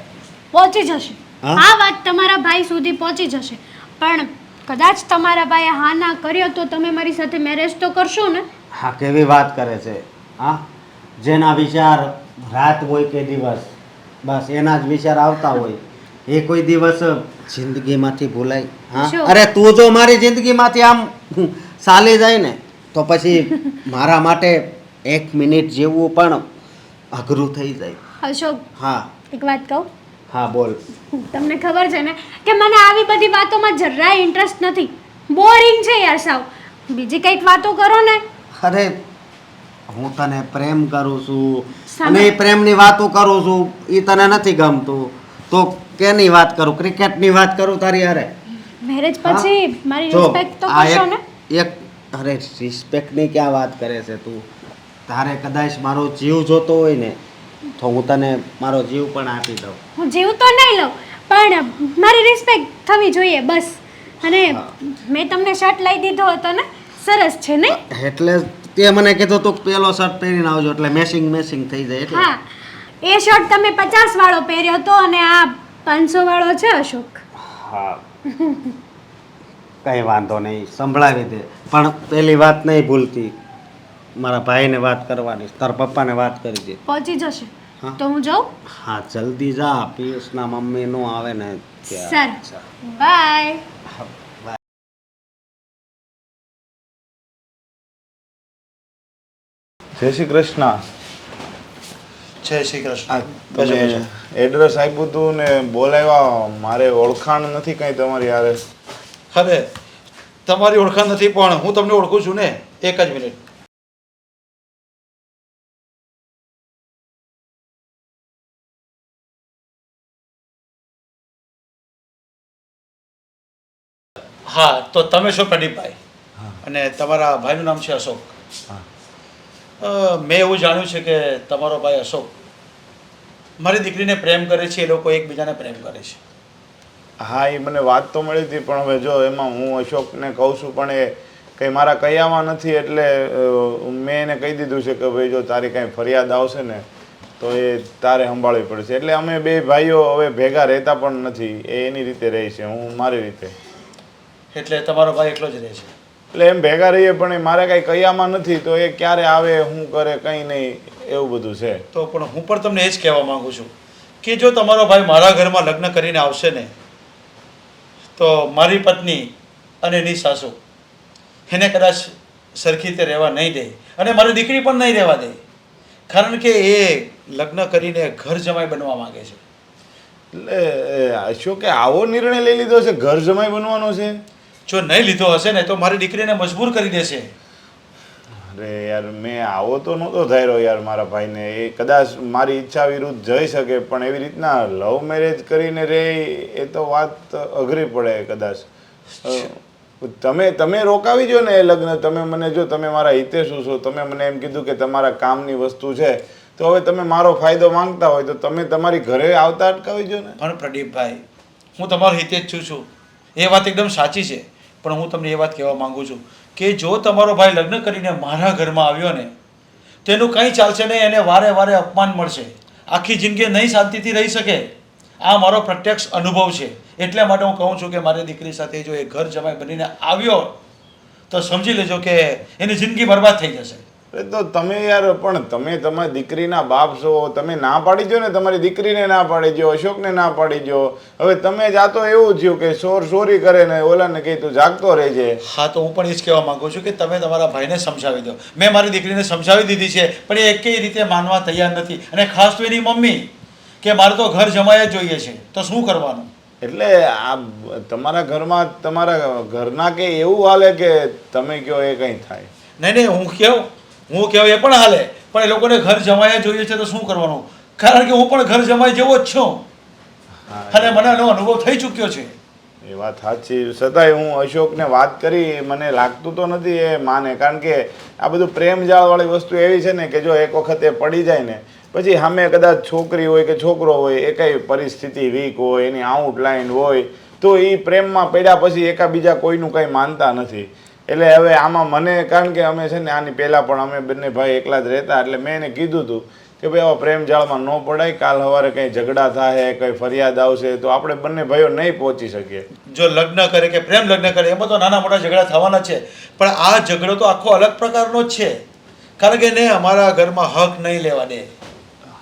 પહોંચી જશે. હા? આ વાત તમારા ભાઈ સુધી પહોંચી જશે. પણ કદાચ તમારા ભાઈએ હા ના કર્યો તો તમે મારી સાથે મેરેજ તો કરશો ને? હા, કેવી વાત કરે છે. હા, જેના વિચાર રાત હોય કે દિવસ, બસ એના જ વિચાર આવતા હોય. એ કોઈ દિવસ જિંદગીમાંથી ભૂલાય? હા, શું? અરે તું જો મારી જિંદગીમાંથી આમ ચાલી જાય ને તો પછી મારા માટે 1 મિનિટ જેવું પણ અઘરું થઈ જાય. અશોક, હા એક વાત કહું? હા બોલ. તમને ખબર છે ને કે મને આવી બધી વાતોમાં જરાય ઇન્ટરેસ્ટ નથી. બોરિંગ છે યાર સાવ. બીજી કંઈક વાતો કરો ને. અરે હું તને પ્રેમ કરું છું સામે- અને એ પ્રેમની વાતો કરું છું, એ તને નથી ગમતું તો કેની વાત કરું? ક્રિકેટની વાત કરું તારી હારે? મેરેજ પછી મારી જો, રિસ્પેક્ટ તો આ કરશો ને? અરે રિસ્પેક્ટની ક્યાં વાત કરે છે તું? તારે કદાચ મારો જીવ જોતો હોય ને તો હું તને મારો જીવ પણ આપી દઉં. હું જીવ તો નહીં લઉં, પણ મારી રિસ્પેક્ટ થવી જોઈએ બસ. અને મેં તમને શર્ટ લઈ દીધો હતો ને, સરસ છે નહીં? એટલે તે મને કીધું તું પેલો શર્ટ પહેરીને આવજો એટલે મેચિંગ થઈ જાય એટલે. હા, એ શર્ટ તમે 50 વાળો પહેર્યો હતો અને આ 500 વાળો છે અશોક. હા કઈ વાંધો નહીં, સંભળાવી દે. પણ પેલી વાત નહીં ભૂલતી, મારા ભાઈને વાત કરવાની, તારા પપ્પાને વાત કરી દે. પહોંચી જશે હા. તો હું જાઉં? હા જલ્દી જા, પિયુષના મમ્મી નો આવે ને ત્યાં. Sir bye. જય શ્રી કૃષ્ણ. જય શ્રી કૃષ્ણ. તમે એડ્રેસ આપ્યું હતું ને બોલાવ્યા, મારે ઓળખાણ નથી કઈ તમારી યારે. અરે તમારી ઓળખાણ નથી પણ હું તમને ઓળખું છું ને. એક જ મિનિટ. હા તો તમે છો પ્રદીપભાઈ અને તમારા ભાઈનું નામ છે અશોક. મેં એવું જાણ્યું છે કે તમારો ભાઈ અશોક મારી દીકરીને પ્રેમ કરે છે, એ લોકો એકબીજાને પ્રેમ કરે છે. હા એ મને વાત તો મળી હતી પણ હવે જો એમાં હું અશોકને કહું છું પણ એ કંઈ મારા કયામાં નથી એટલે મેં એને કહી દીધું છે કે ભાઈ જો તારી કાંઈ ફરિયાદ આવશે ને તો એ તારે સંભાળવી પડશે. એટલે અમે બે ભાઈઓ હવે ભેગા રહેતા પણ નથી, એ એની રીતે રહે છે, હું મારી રીતે. એટલે તમારો ભાઈ એકલો જ રહે છે? એટલે એમ ભેગા રહીએ પણ એ મારે કાંઈ કયામાં નથી તો એ ક્યારે આવે શું કરે કંઈ નહીં એવું બધું છે. તો પણ હું પણ તમને એ જ કહેવા માંગુ છું કે જો તમારો ભાઈ મારા ઘરમાં લગ્ન કરીને આવશે ને તો મારી પત્ની અને એની સાસુ એને કદાચ સરખી રીતે રહેવા નહીં દે અને મારી દીકરી પણ નહીં રહેવા દે, કારણ કે એ લગ્ન કરીને ઘર જમાઈ બનવા માંગે છે. એટલે અશોકે આવો નિર્ણય લઈ લીધો છે, ઘર જમાઈ બનવાનો છે? જો નહીં લીધો હશે ને તો મારી દીકરીને મજબૂર કરી દેશે. અરે યાર મેં આવો તો નહોતો ધાર્યો યાર મારા ભાઈને. એ કદાચ મારી ઈચ્છા વિરુદ્ધ જઈ શકે પણ એવી રીતના લવ મેરેજ કરીને રહે એ તો વાત અઘરી પડે કદાચ. તમે રોકાવી જો ને એ લગ્ન. તમે મને જો તમે મારા હિતે શું છો, તમે મને એમ કીધું કે તમારા કામની વસ્તુ છે તો હવે તમે મારો ફાયદો માંગતા હોય તો તમે તમારી ઘરે આવતા અટકાવી જો ને. પણ પ્રદીપભાઈ હું તમારો હિતે જ છું, એ વાત એકદમ સાચી છે, પણ હું તમને એ વાત કહેવા માંગુ છું કે જો તમારો ભાઈ લગ્ન કરીને મારા ઘરમાં આવ્યો ને તો એનું કંઈ ચાલશે નહીં, એને વારે વારે અપમાન મળશે, આખી જિંદગી નહીં શાંતિથી રહી શકે. આ મારો પ્રત્યક્ષ અનુભવ છે. એટલા માટે હું કહું છું કે મારી દીકરી સાથે જો એ ઘર જમાઈ બનીને આવ્યો તો સમજી લેજો કે એની જિંદગી બરબાદ થઈ જશે. તો તમે યાર પણ તમે તમારી દીકરીના બાપ છો, તમે ના પાડી દો ને, તમારી દીકરીને ના પાડી દો, અશોકને ના પાડી દો. હવે તમે જાતો એવું થયું કે ચોરી કરે ને ઓલાને કહી તું જાગતો રહેજે. હા તો હું પણ એ જ કહેવા માંગુ છું કે તમે તમારા ભાઈને સમજાવી દો. મેં મારી દીકરીને સમજાવી દીધી છે પણ એ એકેય રીતે માનવા તૈયાર નથી, અને ખાસ તો એની મમ્મી કે મારે તો ઘર જમાઈ જ જોઈએ છે. તો શું કરવાનું? એટલે આ તમારા ઘરમાં તમારા ઘરના કે એવું હાલે કે તમે કહો એ કંઈ થાય? નહીં હું કહું એ પણ હાલે, પણ એ લોકોને ઘર જમાઈ જ જોઈએ છે તો શું કરવાનું? કારણ કે હું પણ ઘર જમાઈ જેવો જ છું અને મને એનો અનુભવ થઈ ચૂક્યો છે. એ વાત સાચી, છતાંય હું અશોકને વાત કરી, મને લાગતું તો નથી એ માને, કારણ કે આ બધું પ્રેમ જાળવાળી વસ્તુ એવી છે ને કે જો એક વખત એ પડી જાય ને પછી સામે કદાચ છોકરી હોય કે છોકરો હોય, એ કઈ પરિસ્થિતિ વીક હોય, એની આઉટલાઇન હોય તો એ પ્રેમમાં પડ્યા પછી એકાબીજા કોઈનું કંઈ માનતા નથી. એટલે હવે આમાં મને, કારણ કે અમે છે ને આની પહેલાં પણ અમે બંને ભાઈ એકલા જ રહેતા, એટલે મેં એને કીધું હતું કે ભાઈ આવા પ્રેમ જાળમાં ન પડાય, કાલ સવારે કંઈ ઝઘડા થાય, કંઈ ફરિયાદ આવશે તો આપણે બંને ભાઈઓ નહીં પહોંચી શકીએ. જો લગ્ન કરે કે પ્રેમ લગ્ન કરે એમાં તો નાના મોટા ઝઘડા થવાના છે, પણ આ ઝઘડો તો આખો અલગ પ્રકારનો જ છે, કારણ કે ને અમારા ઘરમાં હક નહીં લેવા દે.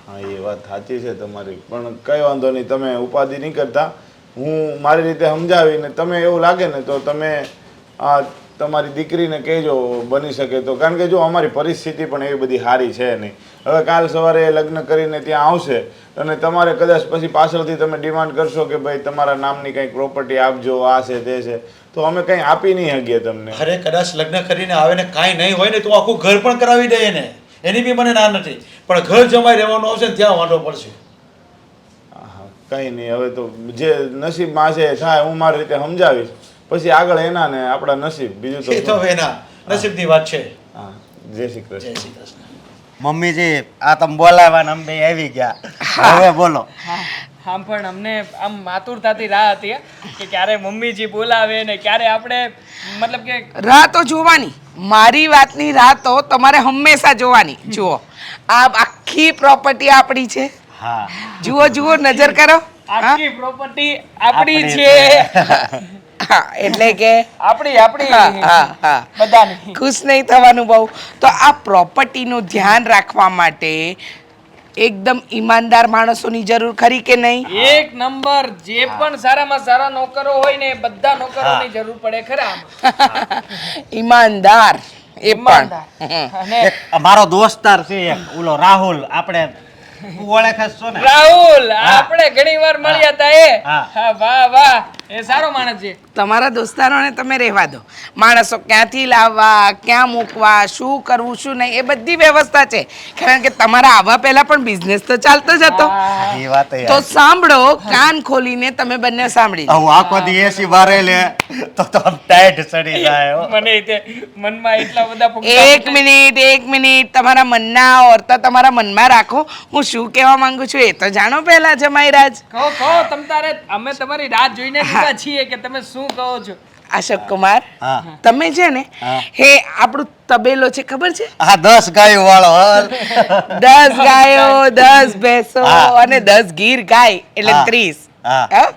હા એ વાત સાચી છે તમારી, પણ કંઈ વાંધો નહીં, તમે ઉપાધિ નહીં કરતા. હું મારી રીતે સમજાવીને તમે એવું લાગે ને તો તમે તમારી દીકરીને કહેજો બની શકે તો, કારણ કે જો અમારી પરિસ્થિતિ પણ એવી બધી સારી છે નહીં. હવે કાલ સવારે એ લગ્ન કરીને ત્યાં આવશે અને તમારે કદાચ પછી પાછળથી તમે ડિમાન્ડ કરશો કે ભાઈ તમારા નામની કંઈક પ્રોપર્ટી આપજો, આ છે તે છે, તો અમે કંઈ આપી નહીં શકીએ તમને. અરે કદાચ લગ્ન કરીને આવે ને કાંઈ નહીં હોય ને તો આખું ઘર પણ કરાવી દઈએ ને, એની બી મને ના નથી, પણ ઘર જમાઈ રહેવાનું આવશે ને ત્યાં વાંધો પડશે. કંઈ નહીં, હવે તો જે નસીબમાં છે થાય, હું મારી રીતે સમજાવીશ, પછી આગળ એના ને આપણા નસીબ, બીજું એ તો તો એના નસીબની વાત છે. હા. જય શ્રી કૃષ્ણ. જય શ્રી કૃષ્ણ. મમ્મીજી આ તમે બોલાવવા ને અમે આવી ગયા, હવે બોલો. આમ પણ અમને આમ આતુરતાથી રાહ હતી કે ક્યારે મમ્મીજી બોલાવે ને ક્યારે આપણે મતલબ કે રાહ તો જોવાની, મારી વાતની રાહ તો તમારે હંમેશા જોવાની. જુઓ, આ આખી પ્રોપર્ટી આપણી છે. હા જુઓ જુઓ, નજર કરો. આખી પ્રોપર્ટી આપણી આપણી છે. હા, એટલે કે આપણી હા, હા, હા. બધાની. ખુશ નહીં થવાનું બહુ. તો આ પ્રોપર્ટીનું ધ્યાન રાખવા માટે એકદમ ઈમાનદાર માણસોની જરૂર ખરી કે નહીં? એક નંબર, જે પણ સારામાં સારા નોકરો હોય ને એ બધા નોકરોની જરૂર પડે ખરા. ઈમાનદાર એ પણ. ઈમાનદાર. હમ. અને એક અમારો દોસ્તાર છે એક ઓલો રાહુલ, આપણે તું ઓળખે છો ને? રાહુલ, આપણે ઘણીવાર મળ્યા હતા એ. હા. હા, વાહ વાહ, એ સારો માણસ છે. તમારા દોસ્તારોને તમે રહેવા દો. માણસો ક્યાંથી લાવવા, ક્યાં મૂકવા, શું કરવું શું નહીં, એ બધી વ્યવસ્થા છે. કારણ કે તમારા આવવા પહેલા પણ બિઝનેસ તો ચાલતો જ હતો. એ વાત તો સાંભળો, કાન ખોલીને તમે બંને સાંભળી લો. હું આખો દી એસી બારે લે તો આમ ટાઈટ ચડી જાય હો. મને તે મનમાં એટલા બધા એક મિનિટ, તમારા મનના ઓરતા તમારા મનમાં રાખો. હું શું કહેવા માંગુ છું એ તો જાણો પહેલા જમાઈરાજ. કહો તમ તારે, અમે તમારી રાત જોઈને ઊભા છીએ કે તમે શું કહો છો. અશોક કુમાર, હા તમે છે ને હા. હે આપણું તબેલો છે ખબર છે? આ 10 ગાયો વાળો હાલ. 10 ગાયો, 10 ભેંસો હા. અને 10 ગીર ગાય એટલે હા. 30. હા. હા?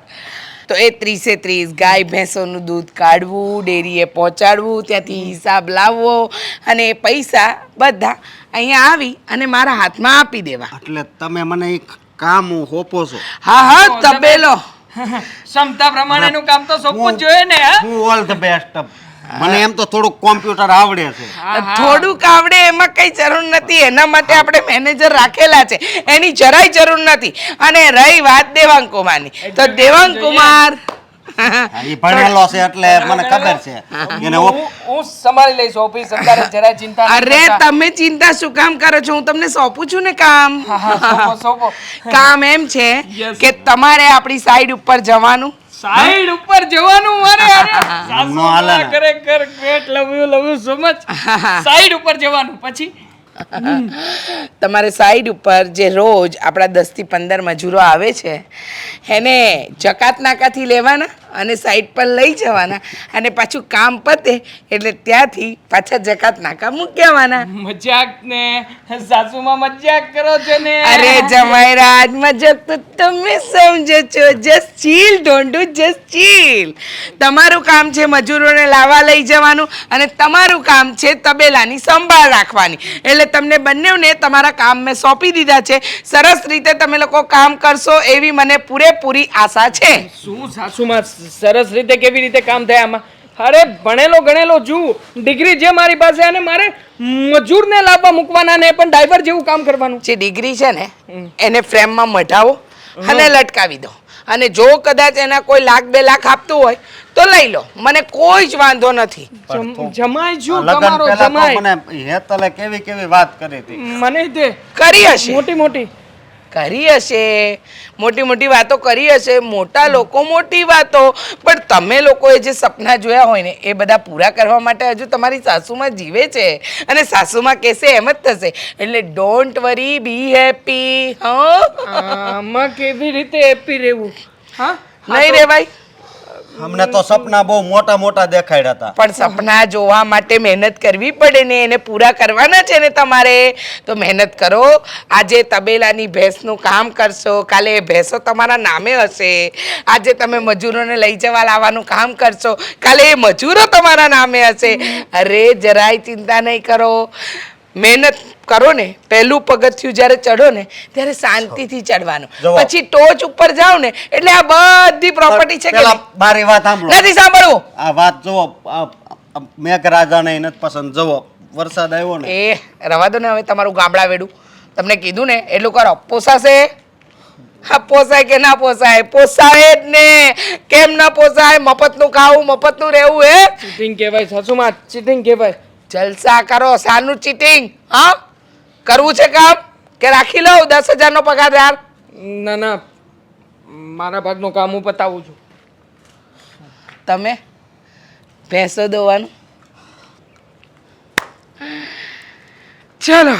તો એ 30 ગાય ભેંસોનું દૂધ કાઢવું, ડેરીએ પહોંચાડવું, ત્યાંથી હિસાબ લાવવો અને એ પૈસા બધા અહીંયા આવી અને મારા હાથમાં આપી દેવા. એટલે તમે મને એક કામ સોંપો છો? હા હા, તબેલો. ક્ષમતા પ્રમાણેનું કામ તો સોંપવું જ જોઈએ ને. હા? હું ઓલ ધ બેસ્ટ. મને એમ તો થોડુંક કોમ્પ્યુટર આવડે છે. થોડુંક આવડે એમાં કઈ જરૂર નથી, એના માટે આપણે મેનેજર રાખેલા છે, એની જરાય જરૂર નથી. અને રહી વાત દેવાંગ કુમારની, તો દેવાંગ કુમાર એ ભણેલો છે એટલે મને ખબર છે એને હું સંભાળી લઈશ ઓફિસ, અત્યારે જરાય ચિંતા નહીં અરે કરતા. તમે ચિંતા શું કામ કરો છો? હું તમને સોંપું છું ને કામ. સોંપો. કામ એમ છે Yes. કે તમારે આપણી સાઈડ ઉપર જવાનું. સાઈડ ઉપર જવાનું. અરે અરે નો હાલે ને. ખરેખર great, love you so much. Side ઉપર જવાનું પછી તમારે સાઈડ ઉપર જે રોજ આપણા 10 થી 15 મજૂરો આવે છે એને જકાત નાકાથી લેવાના અને સાઈડ પર લઈ જવાના અને પાછું કામ પતે એટલે ત્યાંથી પાછા જકાત નાકા મૂકી આવવાના. મજાક ને સાસુમાં મજાક કરો છો ને. અરે જમાઈરાજ, મજાક તો તમે સમજો છો. Just chill, don't do, just chill. તમારું કામ છે મજૂરોને લાવવા લઈ જવાનું અને તમારું કામ છે તબેલાની સંભાળ રાખવાની. એટલે તમને બંનેને તમારા કામ મેં સોંપી દીધા છે. સરસ રીતે તમે લોકો કામ કરશો એવી મને પૂરેપૂરી આશા છે. શું સાસુમાં સરસ રીતે કેવી રીતે કામ થાય આમાં? અરે ભણેલો ગણેલો છું, ડિગ્રી છે મારી પાસે અને મારે મજૂરને લાવવા મૂકવાના ને પણ ડ્રાઈવર જેવું કામ કરવાનું. જે ડિગ્રી છે ને એને ફ્રેમમાં મઢાવો અને લટકાવી દો. અને જો કદાચ એના કોઈ લાખ 2 લાખ આપતું હોય તો લઈ લો, મને કોઈ જ વાંધો નથી. જમાઈ છું લગન તમારો પહેલા તો જમાઈ. મને હેતલે કેવી કેવી વાત કરી હતી. મને તે કરી હશે, મોટી મોટી કરી હશે, મોટી મોટી વાતો કરી હશે. મોટા લોકો મોટી વાતો, પણ તમે લોકોએ જે સપના જોયા હોય ને એ બધા પૂરા કરવા માટે હજુ તમારી સાસુમાં જીવે છે અને સાસુમાં કહેશે એમ જ થશે. એટલે ડોન્ટ વરી, બી હેપી. આમાં કેવી રીતે હેપી રહેવું? હા, નહીં રેવાય. અમને તો સપના બહુ મોટા મોટા દેખાડ્યા હતા. પણ સપના જોવા માટે મહેનત કરવી પડે ને, એને પૂરા કરવાના છે ને તમારે. તો મહેનત કરો. આજે તબેલાની ભેંસનું કામ કરશો, કાલે એ ભેંસો તમારા નામે હશે. આજે તમે મજૂરોને લઈ જવા લાવવાનું કામ કરશો, કાલે એ મજૂરો તમારા નામે હશે. અરે જરાય ચિંતા નહીં કરો, મહેનત કરો ને. પહેલું પગથિયું જ્યારે ચડો ને ત્યારે શાંતિથી ચડવાનું, જુઓ. પછી ટોચ ઉપર જાઓ ને એટલે આ બધી પ્રોપર્ટી છે કે પેલા નહીં? મારી વાત સાંભળો. નથી સાંભળવું. આ વાત જુઓ, મેઘરાજાને નથી પસંદ. જવો વરસાદ આવ્યો ને એ રવા દો ને હવે તમારું ગામડા વેડું. તમને કીધું ને એટલું કરો. પોસાશે? હા, પોસાય કે ના પોસાય? પોસાય જ ને. કેમ ના પોસાય? મફતનું ખાવું, મફતનું રહેવું, હે? ચીટિંગ કહેવાય સાસુમાં, ચીટિંગ કહેવાય. જલસા કરો. શાનું ચીટિંગ? હા, કરવું છે કામ કે રાખી લઉં 10,000નો પગાર યાર? ના ના, મારા ભાગનું કામ હું પતાવું છું. તમે ભેંસો દોવાનું. ચલો,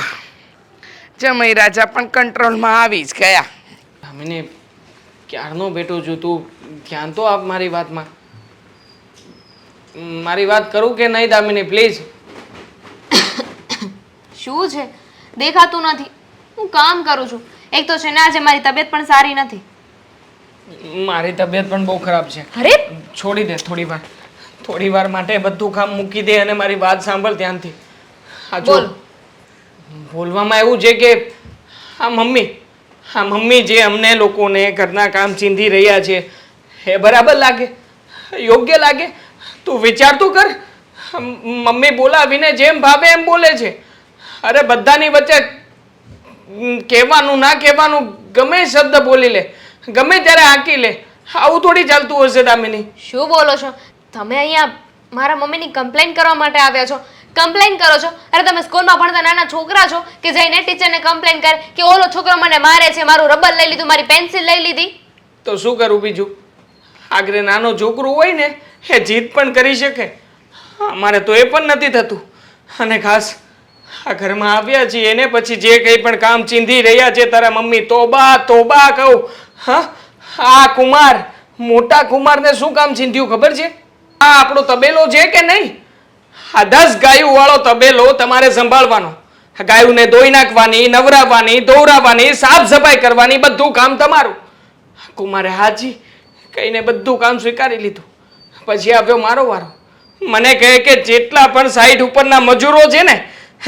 જમઈ રાજા પણ કંટ્રોલમાં આવી જ ગયા. દામિની, ક્યારનો બેઠો છું, તું ધ્યાન તો આપ મારી વાતમાં. મારી વાત કરું કે નહીં દામિની, પ્લીઝ? શું છે? દેખાતું નથી. હું કામ કરું છું. એક તો છે ને આજે મારી તબિયત પણ સારી નથી. મારી તબિયત પણ બહુ ખરાબ છે. અરે છોડી દે થોડી વાર માટે બધું કામ મૂકી દે અને મારી વાત સાંભળ ધ્યાનથી. હા જો, બોલ. બોલવામાં એવું છે કે હા મમ્મી જે અમને લોકોને ઘરના કામ ચીંધી રહ્યા છે એ બરાબર લાગે? યોગ્ય લાગે? તું વિચાર તો કર. મમ્મી બોલાવીને જેમ ભાવે એમ બોલે છે. અરે બધાની વચ્ચે કહેવાનું ના કહેવાનું ગમે શબ્દ બોલી લે, ગમે ત્યારે આંકી લે. આવું થોડી ચાલતું હશે દામિની? શું બોલો છો તમે? અહીંયા મારા મમ્મીની કમ્પ્લેન કરવા માટે આવ્યા છો? કમ્પ્લેન કરો છો? અરે તમે સ્કૂલમાં ભણતા નાના છોકરા છો કે જઈને ટીચરને કમ્પ્લેન કરે કે ઓલો છોકરો મને મારે છે, મારું રબર લઈ લીધું, મારી પેન્સિલ લઈ લીધી? તો શું કરું બીજું? આગળ નાનો છોકરો હોય ને એ જીદ પણ કરી શકે. અમારે તો એ પણ નથી થતું. અને ખાસ આ ઘરમાં આવ્યા છીએ એને પછી જે કંઈ પણ કામ ચીંધી રહ્યા છે તારા મમ્મી, તોબા કહું. હા, આ કુમાર, મોટા કુમારને શું કામ ચીંધ્યું ખબર છે? આ આપણો તબેલો છે કે નહીં? આ 10 ગાયું વાળો તબેલો તમારે સંભાળવાનો. ગાયુંને ધોઈ નાખવાની, નવરાવવાની, દોરાવવાની, સાફ સફાઈ કરવાની, બધું કામ તમારું. કુમારે હાજી કહીને બધું કામ સ્વીકારી લીધું. પછી આવ્યો મારો વારો. મને કહે કે જેટલા પણ સાઈડ ઉપરના મજૂરો છે ને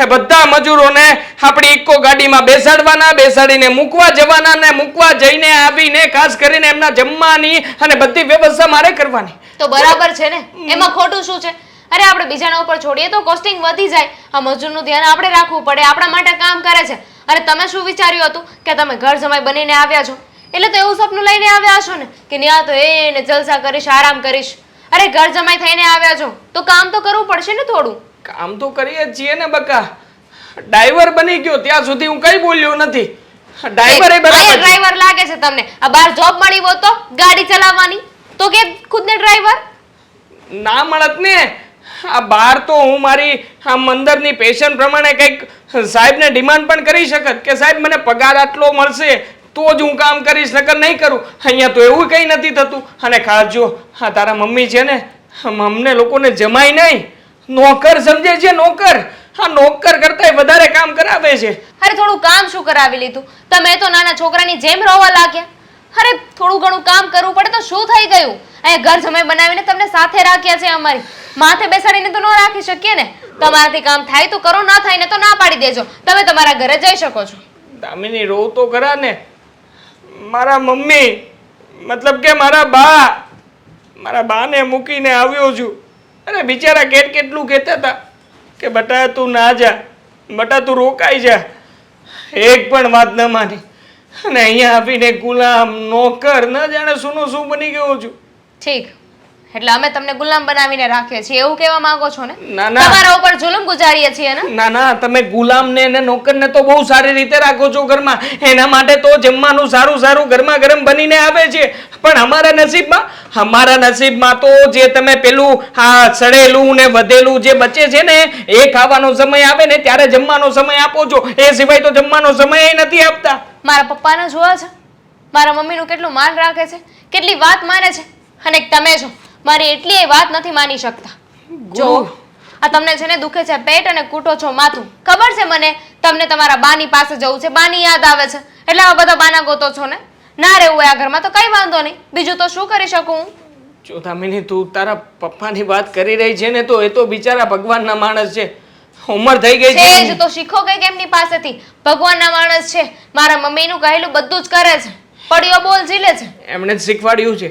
એ બધા મજૂરોને આપણી ઇકો ગાડીમાં બેસાડવાના, બેસાડીને મૂકવા જવાના, ને મૂકવા જઈને આવીને ખાસ કરીને એમના જમવાની અને બધી વ્યવસ્થા મારે કરવાની. તો બરાબર છે ને, એમાં ખોટું શું છે? અરે આપણે બીજાના ઉપર છોડીએ તો કોસ્ટિંગ વધી જાય. આ મજૂરનું ધ્યાન આપણે રાખવું પડે, આપણા માટે કામ કરે છે. અને તમે શું વિચાર્યું હતું કે તમે ઘર જમાઈ બનીને આવ્યા છો એટલે તો એવું સપનું લઈને આવ્યા છો ને કે ત્યાં તો એને જલસા કરીશ, આરામ કરીશ. અરે ઘર જમાઈ થઈને આવ્યા છો તો કામ તો કરવું પડશે ને થોડું. કામ તો કરીએ જ છીએ ને બકા. ડ્રાઈવર બની ગયો ત્યાં સુધી હું કઈ બોલ્યો નથી. ડ્રાઈવર એ બરાબર છે. ડ્રાઈવર લાગે છે તમને? આ બહાર જોબ મળી હોત તો ગાડી ચલાવવાની તો કે ખુદને ડ્રાઈવર ના મળત ને. આ બહાર તો હું મારી આમ અંદરની પેશન પ્રમાણે કંઈક સાહેબને ડિમાન્ડ પણ કરી શકત કે સાહેબ મને પગાર આટલો મળશે તો જ હું કામ કરીશ, નકર નહીં કરું. અહીંયા તો એવું કંઈ નથી થતું. અને ખાસ જો હા તારા મમ્મી છે ને અમને લોકોને જમાઈ નહીં, નોકર સમજે છે, નોકર. હા, નોકર કરતાંય વધારે કામ કરાવે છે. અરે થોડું કામ શું કરાવી લીધું? તમે તો નાના છોકરાની જેમ રોવા લાગ્યા. અરે થોડું ઘણું કામ કરવું પડે તો શું થઈ ગયું? અહીંયા ઘર જમાઈ બનાવીને તમને સાથે રાખ્યા છે. અમારી માથે બેસાડીને તો ન રાખી શકીએ ને. તમારાથી કામ થાય તો કરો, ના થાય ને તો ના પાડી દેજો. તમે તમારા ઘરે જઈ શકો છો. દામિની રોવ તો ખરા ને. મારા મમ્મી મતલબ કે મારા બાને મૂકીને આવ્યો છું. અરે બિચારા કેટલું કહેતા હતા કે બટા તું ના જા, બટા તું રોકાઈ જા. એક પણ વાત ન માની અને અહીંયા આવીને ગુલામ, નોકર, ન જાણે શું બની ગયો છું. ઠીક, એટલે અમે તમને ગુલામ બનાવીને રાખીએ છીએ એવું કહેવા માંગો છો ને? ના ના તમારા ઉપર જુલમ ગુજારીએ છીએ ને? ના તમે ગુલામને અને નોકરને તો બહુ સારી રીતે રાખો છો ઘરમાં. એના માટે તો જમવાનું સારું ગરમા ગરમ બનીને આવે છે. પણ અમારા નસીબમાં તો જે તમે પેલું આ સડેલું ને વધેલું જે બચે છે ને એ ખાવાનો સમય આવે ને ત્યારે જમવાનો સમય આપો છો. એ સિવાય તો જમવાનો સમય નથી આપતા. મારા પપ્પાને જોવા છે મારા મમ્મીનું કેટલું માન રાખે છે, કેટલી વાત માને છે. અને તમે છો મારી એટલી વાત નથી માની શકતા. જો આ તમને છે ને દુખે છે પેટ અને કૂટો છો માથું. ખબર છે મને તમને તમારા બાની પાસે જવું છે, બાની યાદ આવે છે એટલે આવા બધા બાના ગોતો છો ને. ના રહેવું હોય આ ઘરમાં તો કઈ વાંધો નહીં, બીજું તો શું કરી શકું હું? જો દામિની તું તારા પપ્પાની વાત કરી રહી છે ને તો એ તો બિચારા ભગવાનના માણસ છે. ઉંમર થઈ ગઈ છે જ છે તો શીખો કઈક એમની પાસેથી. ભગવાનના માણસ છે, મારા મમ્મીનું કહેલું બધું જ કરે છે, પડ્યો બોલ ઝીલે છે. એમણે જ શીખવાડ્યું છે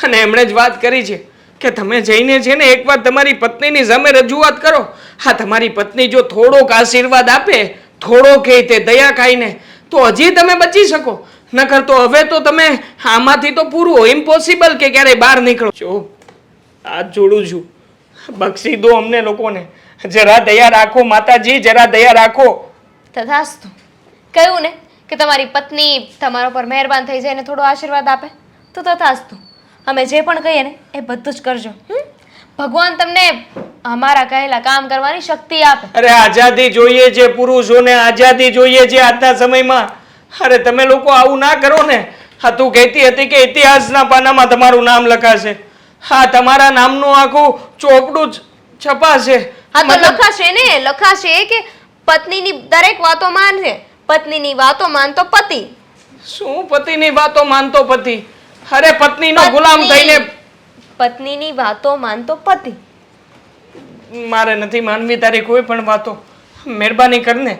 અને એમણે જ વાત કરી છે. કે તમે જઈને છે ને એકવાર તમારી પત્નીની સામે રજૂઆત કરો. હા, તમારી પત્ની જો થોડોક આશીર્વાદ આપે, થોડો કહે તે દયા ખાઈને, તો હજી તમે બચી શકો. નકર તો હવે તો તમે આમાંથી તો પૂરું ઇમ્પોસિબલ કે ક્યારેય બહાર નીકળો. જો હાથ જોડું છું, બક્ષી દો અમને લોકોને. જરા દયા રાખો માતાજી, જરા દયા રાખો. તથાસ્તુ. કહ્યું ને કે તમારી પત્ની તમારા પર મહેરબાન થઈ જાય ને થોડો આશીર્વાદ આપે, તો તથાસ્તુ. અમે જે પણ કહીએ ને એ બધું જ કરજો. ભગવાન તમને અમારા કહેલા કામ કરવાની શક્તિ આપે. અરે આઝાદી જોઈએ છે પુરુષોને, આઝાદી જોઈએ છે આજના સમયમાં. અરે તમે લોકો આવું ના કરો ને. હા, તું કહેતી હતી કે ઇતિહાસના પાનામાં તમારું નામ લખાશે. હા, તમારા નામનું આખું ચોપડું જ છપાશે. હા, તો લખાશે ને, લખાશે કે પત્નીની દરેક વાતો માનશે, પત્નીની વાતો માનતો પતિ. શું પતિની વાતો માનતો પતિ? અરે પત્નીનો ગુલામ થઈને પત્નીની વાતો માનતો પતિ. મારે નથી માનવી તારી કોઈ પણ વાતો. મહેરબાની કરને,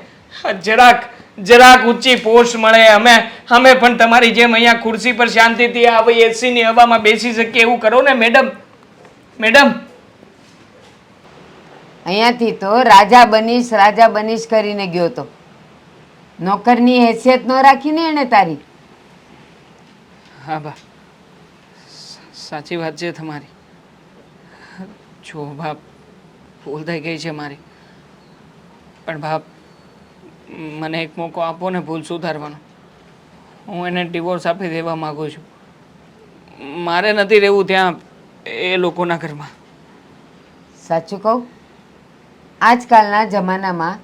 જરાક ઊંચી પોસ્ટ મળે, અમે પણ તમારી જેમ અહીંયા ખુરશી પર શાંતિથી આવી એસીની હવામાં બેસી શકીએ એવું કરો ને મેડમ. મેડમ, અહીંયાથી તો રાજા બનીશ કરીને ગયો તો. નોકરની હેસિયત ન રાખીને એને તારી. હા બા, સાચી વાત છે તમારી. જો બાપ, ભૂલ થઈ ગઈ છે મારી, પણ બાપ મને એક મોકો આપો ને ભૂલ સુધારવાનો. હું એને ડિવોર્સ આપી દેવા માંગુ છું. મારે નથી રહેવું ત્યાં એ લોકોના ઘરમાં. સાચું કહું, આજકાલના જમાનામાં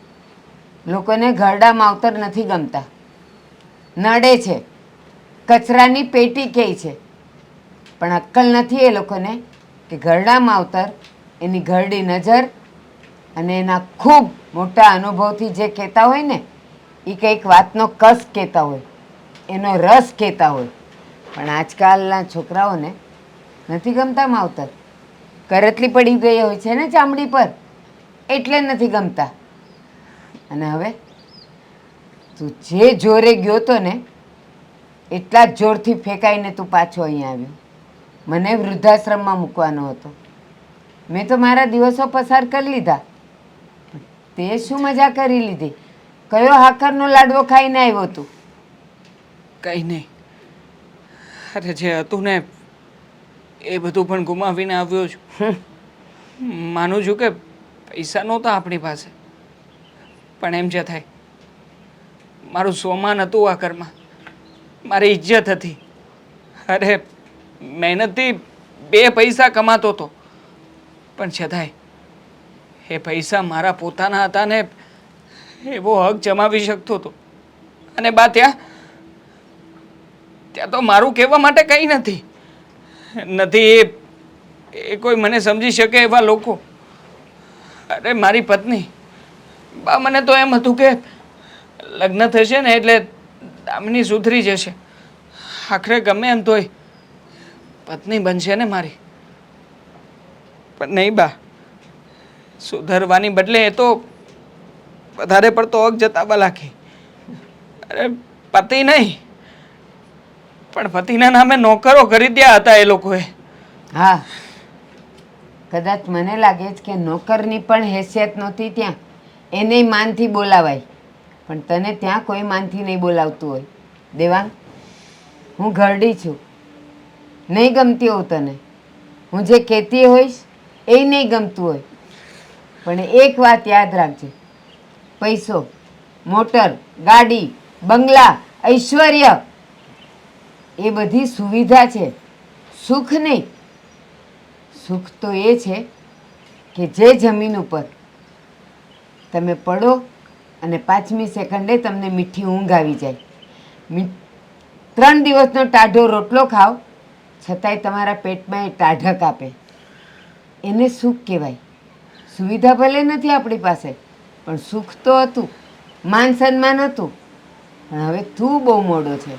લોકોને ઘરડા માવતર નથી ગમતા. નડે છે, કચરાની પેટી કહે છે, પણ અક્કલ નથી એ લોકોને કે ઘરડા માવતર એની ઘરડી નજર અને એના ખૂબ મોટા અનુભવથી જે કહેતા હોય ને એ કંઈક વાતનો કસ કહેતા હોય, એનો રસ કહેતા હોય. પણ આજકાલના છોકરાઓને નથી ગમતા માવતર. કરતલી પડી ગઈ હોય છે ને ચામડી પર, એટલે નથી ગમતા. અને હવે તું જે જોરે ગયો તો ને એટલા જ જોરથી ફેંકાઈને તું પાછો અહીંયા આવ્યો. મને વૃદ્ધાશ્રમમાં મૂકવાનો હતો. મેં તો મારા દિવસો પસાર કરી લીધા. તે શું મજા કરી લીધી? કયો હાકરનો લાડવો ખાઈને આવ્યો તું? કંઈ નહીં. અરે જે હતું ને એ બધું પણ ગુમાવીને આવ્યો છું. માનું છું કે પૈસા નહોતા આપણી પાસે, પણ એમ જે થાય, મારું સ્વમાન હતું આ ઘરમાં, મારી ઇજ્જત હતી. અરે મહેનતથી 2 પૈસા કમાતો હતો, પણ છતાંય એ પૈસા મારા પોતાના હતા ને એવો હક જમાવી શકતો હતો. અને બા ત્યાં તો મારું કહેવા માટે કંઈ નથી. એ કોઈ મને સમજી શકે એવા લોકો. અરે મારી પત્ની, બા મને તો એમ હતું કે લગ્ન થશે ને એટલે દામિની સુધરી જશે. આખરે ગમે એમ તોય પત્ની બનશે ને મારી. પણ નહીં બા, સુધરવાની બદલે એ તો વધારે પડતો હક જતાવવા લાગી. અરે પતિ નહીં, પણ પતિના નામે નોકરો કરી દ્યા હતા એ લોકોએ. હા, કદાચ મને લાગે છે કે નોકરની પણ હેસિયત નહોતી ત્યાં. એને માનથી બોલાવાય, પણ તને ત્યાં કોઈ માનથી નહીં બોલાવતું હોય. દેવાંગ, હું ઘરડી છું, નહીં ગમતી હોઉં તને. હું જે કહેતી હોઈશ એ નહીં ગમતું હોય, પણ એક વાત યાદ રાખજે. પૈસો, મોટર, ગાડી, બંગલા, ઐશ્વર્ય એ બધી સુવિધા છે, સુખ નહીં. સુખ તો એ છે કે જે જમીન ઉપર તમે પડો અને 5મી સેકન્ડે તમને મીઠી ઊંઘ આવી જાય. 3 દિવસનો ટાઢો રોટલો ખાઓ છતાંય તમારા પેટમાં એ ટાઢક આપે, એને સુખ કહેવાય. સુવિધા ભલે નથી આપણી પાસે, પણ સુખ તો હતું, માન સન્માન હતું. પણ હવે તું બહુ મોડો છે.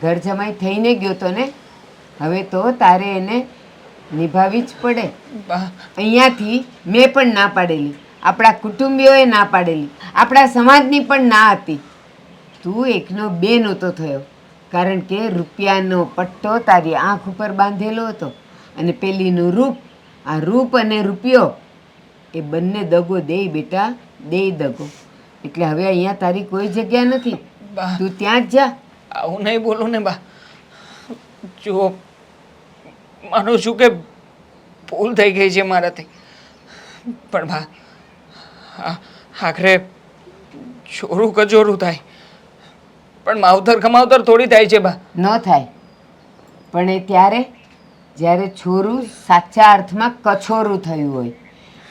ઘર જમાઈ થઈને ગયો તો ને, હવે તો તારે એને નિભાવી જ પડે. અહીંયાથી મેં પણ ના પાડેલી, આપણા કુટુંબીઓએ ના પાડેલી, આપણા સમાજની પણ ના હતી. તું એકનો બે નહોતો થયો, કારણ કે રૂપિયાનો પટ્ટો તારી આંખ ઉપર બાંધેલો હતો. અને પેલીનું રૂપ. આ રૂપ અને રૂપિયો એ બંને દગો દેય બેટા, દેય દગો. એટલે હવે અહીંયા તારી કોઈ જગ્યા નથી, બા. તું ત્યાં જ જા. આવું નહીં બોલું ને બા. જો માનું છું કે ભૂલ થઈ ગઈ છે મારાથી, પણ બા આખરે ચોરું કચોરું થાય પણ માવતર કમાવતર થોડી થાય છે બા. ન થાય, પણ એ ત્યારે જ્યારે છોરું સાચા અર્થમાં કછોરું થયું હોય.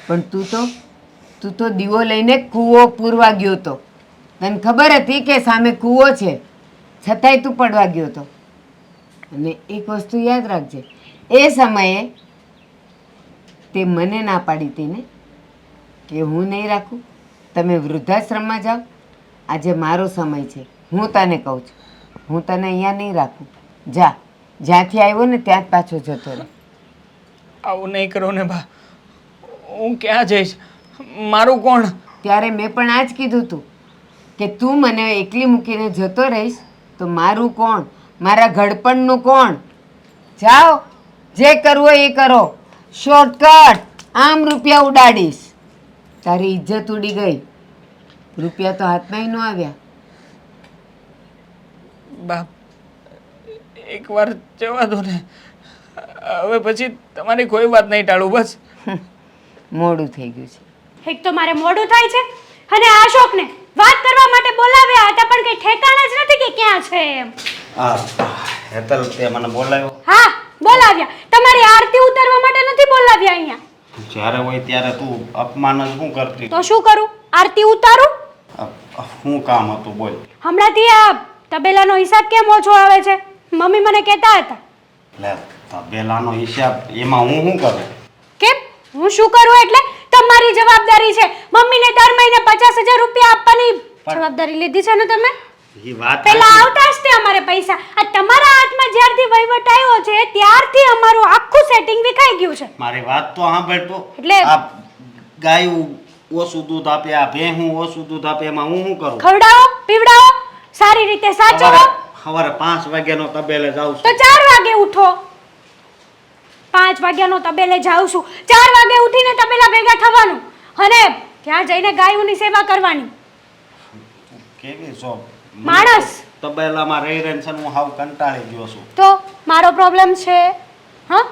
પણ તું તો દીવો લઈને કૂવો પૂરવા ગયો તો. તને ખબર હતી કે સામે કૂવો છે, છતાંય તું પડવા ગયો તો. અને એક વસ્તુ યાદ રાખજે, એ સમયે તે મને ના પાડી હતી ને કે હું નહીં રાખું, તમે વૃદ્ધાશ્રમમાં જાઓ. આજે મારો સમય છે, હું તને કહું છું, હું તને અહીંયા નહીં રાખું. જા, જ્યાંથી આવ્યો ને ત્યાં જ પાછો જતો રહે. આવું નહીં કરો ને બા. હું ક્યાં જઈશ? મારું કોણ? ત્યારે મેં પણ આ જ કીધું તું કે તું મને એકલી મૂકીને જતો રહીશ તો મારું કોણ, મારા ઘડપણનું કોણ? જાઓ, જે કરવું હોય એ કરો. શોર્ટકટ, આમ રૂપિયા ઉડાડીશ. તારી ઇજ્જત ઉડી ગઈ, રૂપિયા તો હાથમાં ન આવ્યા. બા એકવાર જવા દો ને, હવે પછી તમારી કોઈ વાત નહીં ટાળું બસ. મોડું થઈ ગયું છે. એક તો મારે મોડું થાય છે અને આ અશોકને વાત કરવા માટે બોલાવ્યા હતા પણ કઈ ઠેકાણા જ નથી કે ક્યાં છે એમ. હેતલ તે મને બોલાવ્યો. હા, બોલાવ્યા. તમારી આરતી ઉતારવા માટે નથી બોલાવ્યા અહીંયા. જ્યારે હોય ત્યારે તું અપમાન જ શું કરતી? તો શું કરું? આરતી ઉતારું? શું કામ હતું બોલ? હમણાંથી આ તબેલાનો હિસાબ કેમ ઓછો આવે છે? મમ્મી મને કહેતા હતા. લે, તબેલાનો હિસાબ એમાં હું શું કરું? કેમ? હું શું કરું એટલે તમારી જવાબદારી છે. મમ્મીને દર મહિને 50,000 રૂપિયા આપવાની જવાબદારી લીધી છે ને તમે? એ વાત પેલા આવતા જ તે અમારે પૈસા. આ તમારા હાથમાં જ્યારથી વહીવટ આવ્યો છે ત્યારથી અમારું આખું સેટિંગ વિખાઈ ગયું છે. મારી વાત તો સાંભળ તું. એટલે- આ ગાયું ઓછું દૂધ આપે, આ ભેહું ઓછું દૂધ આપે, એમાં હું શું કરું? ખવડાવો, પીવડાવો, સારી રીતે સાચવો. સવારે 5 વાગ્યાનો તબેલે જાઉં તો છું. 4 વાગે ઉઠો. 5 વાગ્યાનો તબેલે જાઉં છું, 4 વાગે ઉઠીને તબેલા ભેગા થવાનું અને ત્યાં જઈને ગાયોની સેવા કરવાની. કેવી છો? માણસ. તબેલામાં રહી રહીને છે ને હું હાવ કંટાળી ગયો છું. તો મારો પ્રોબ્લેમ છે. હા,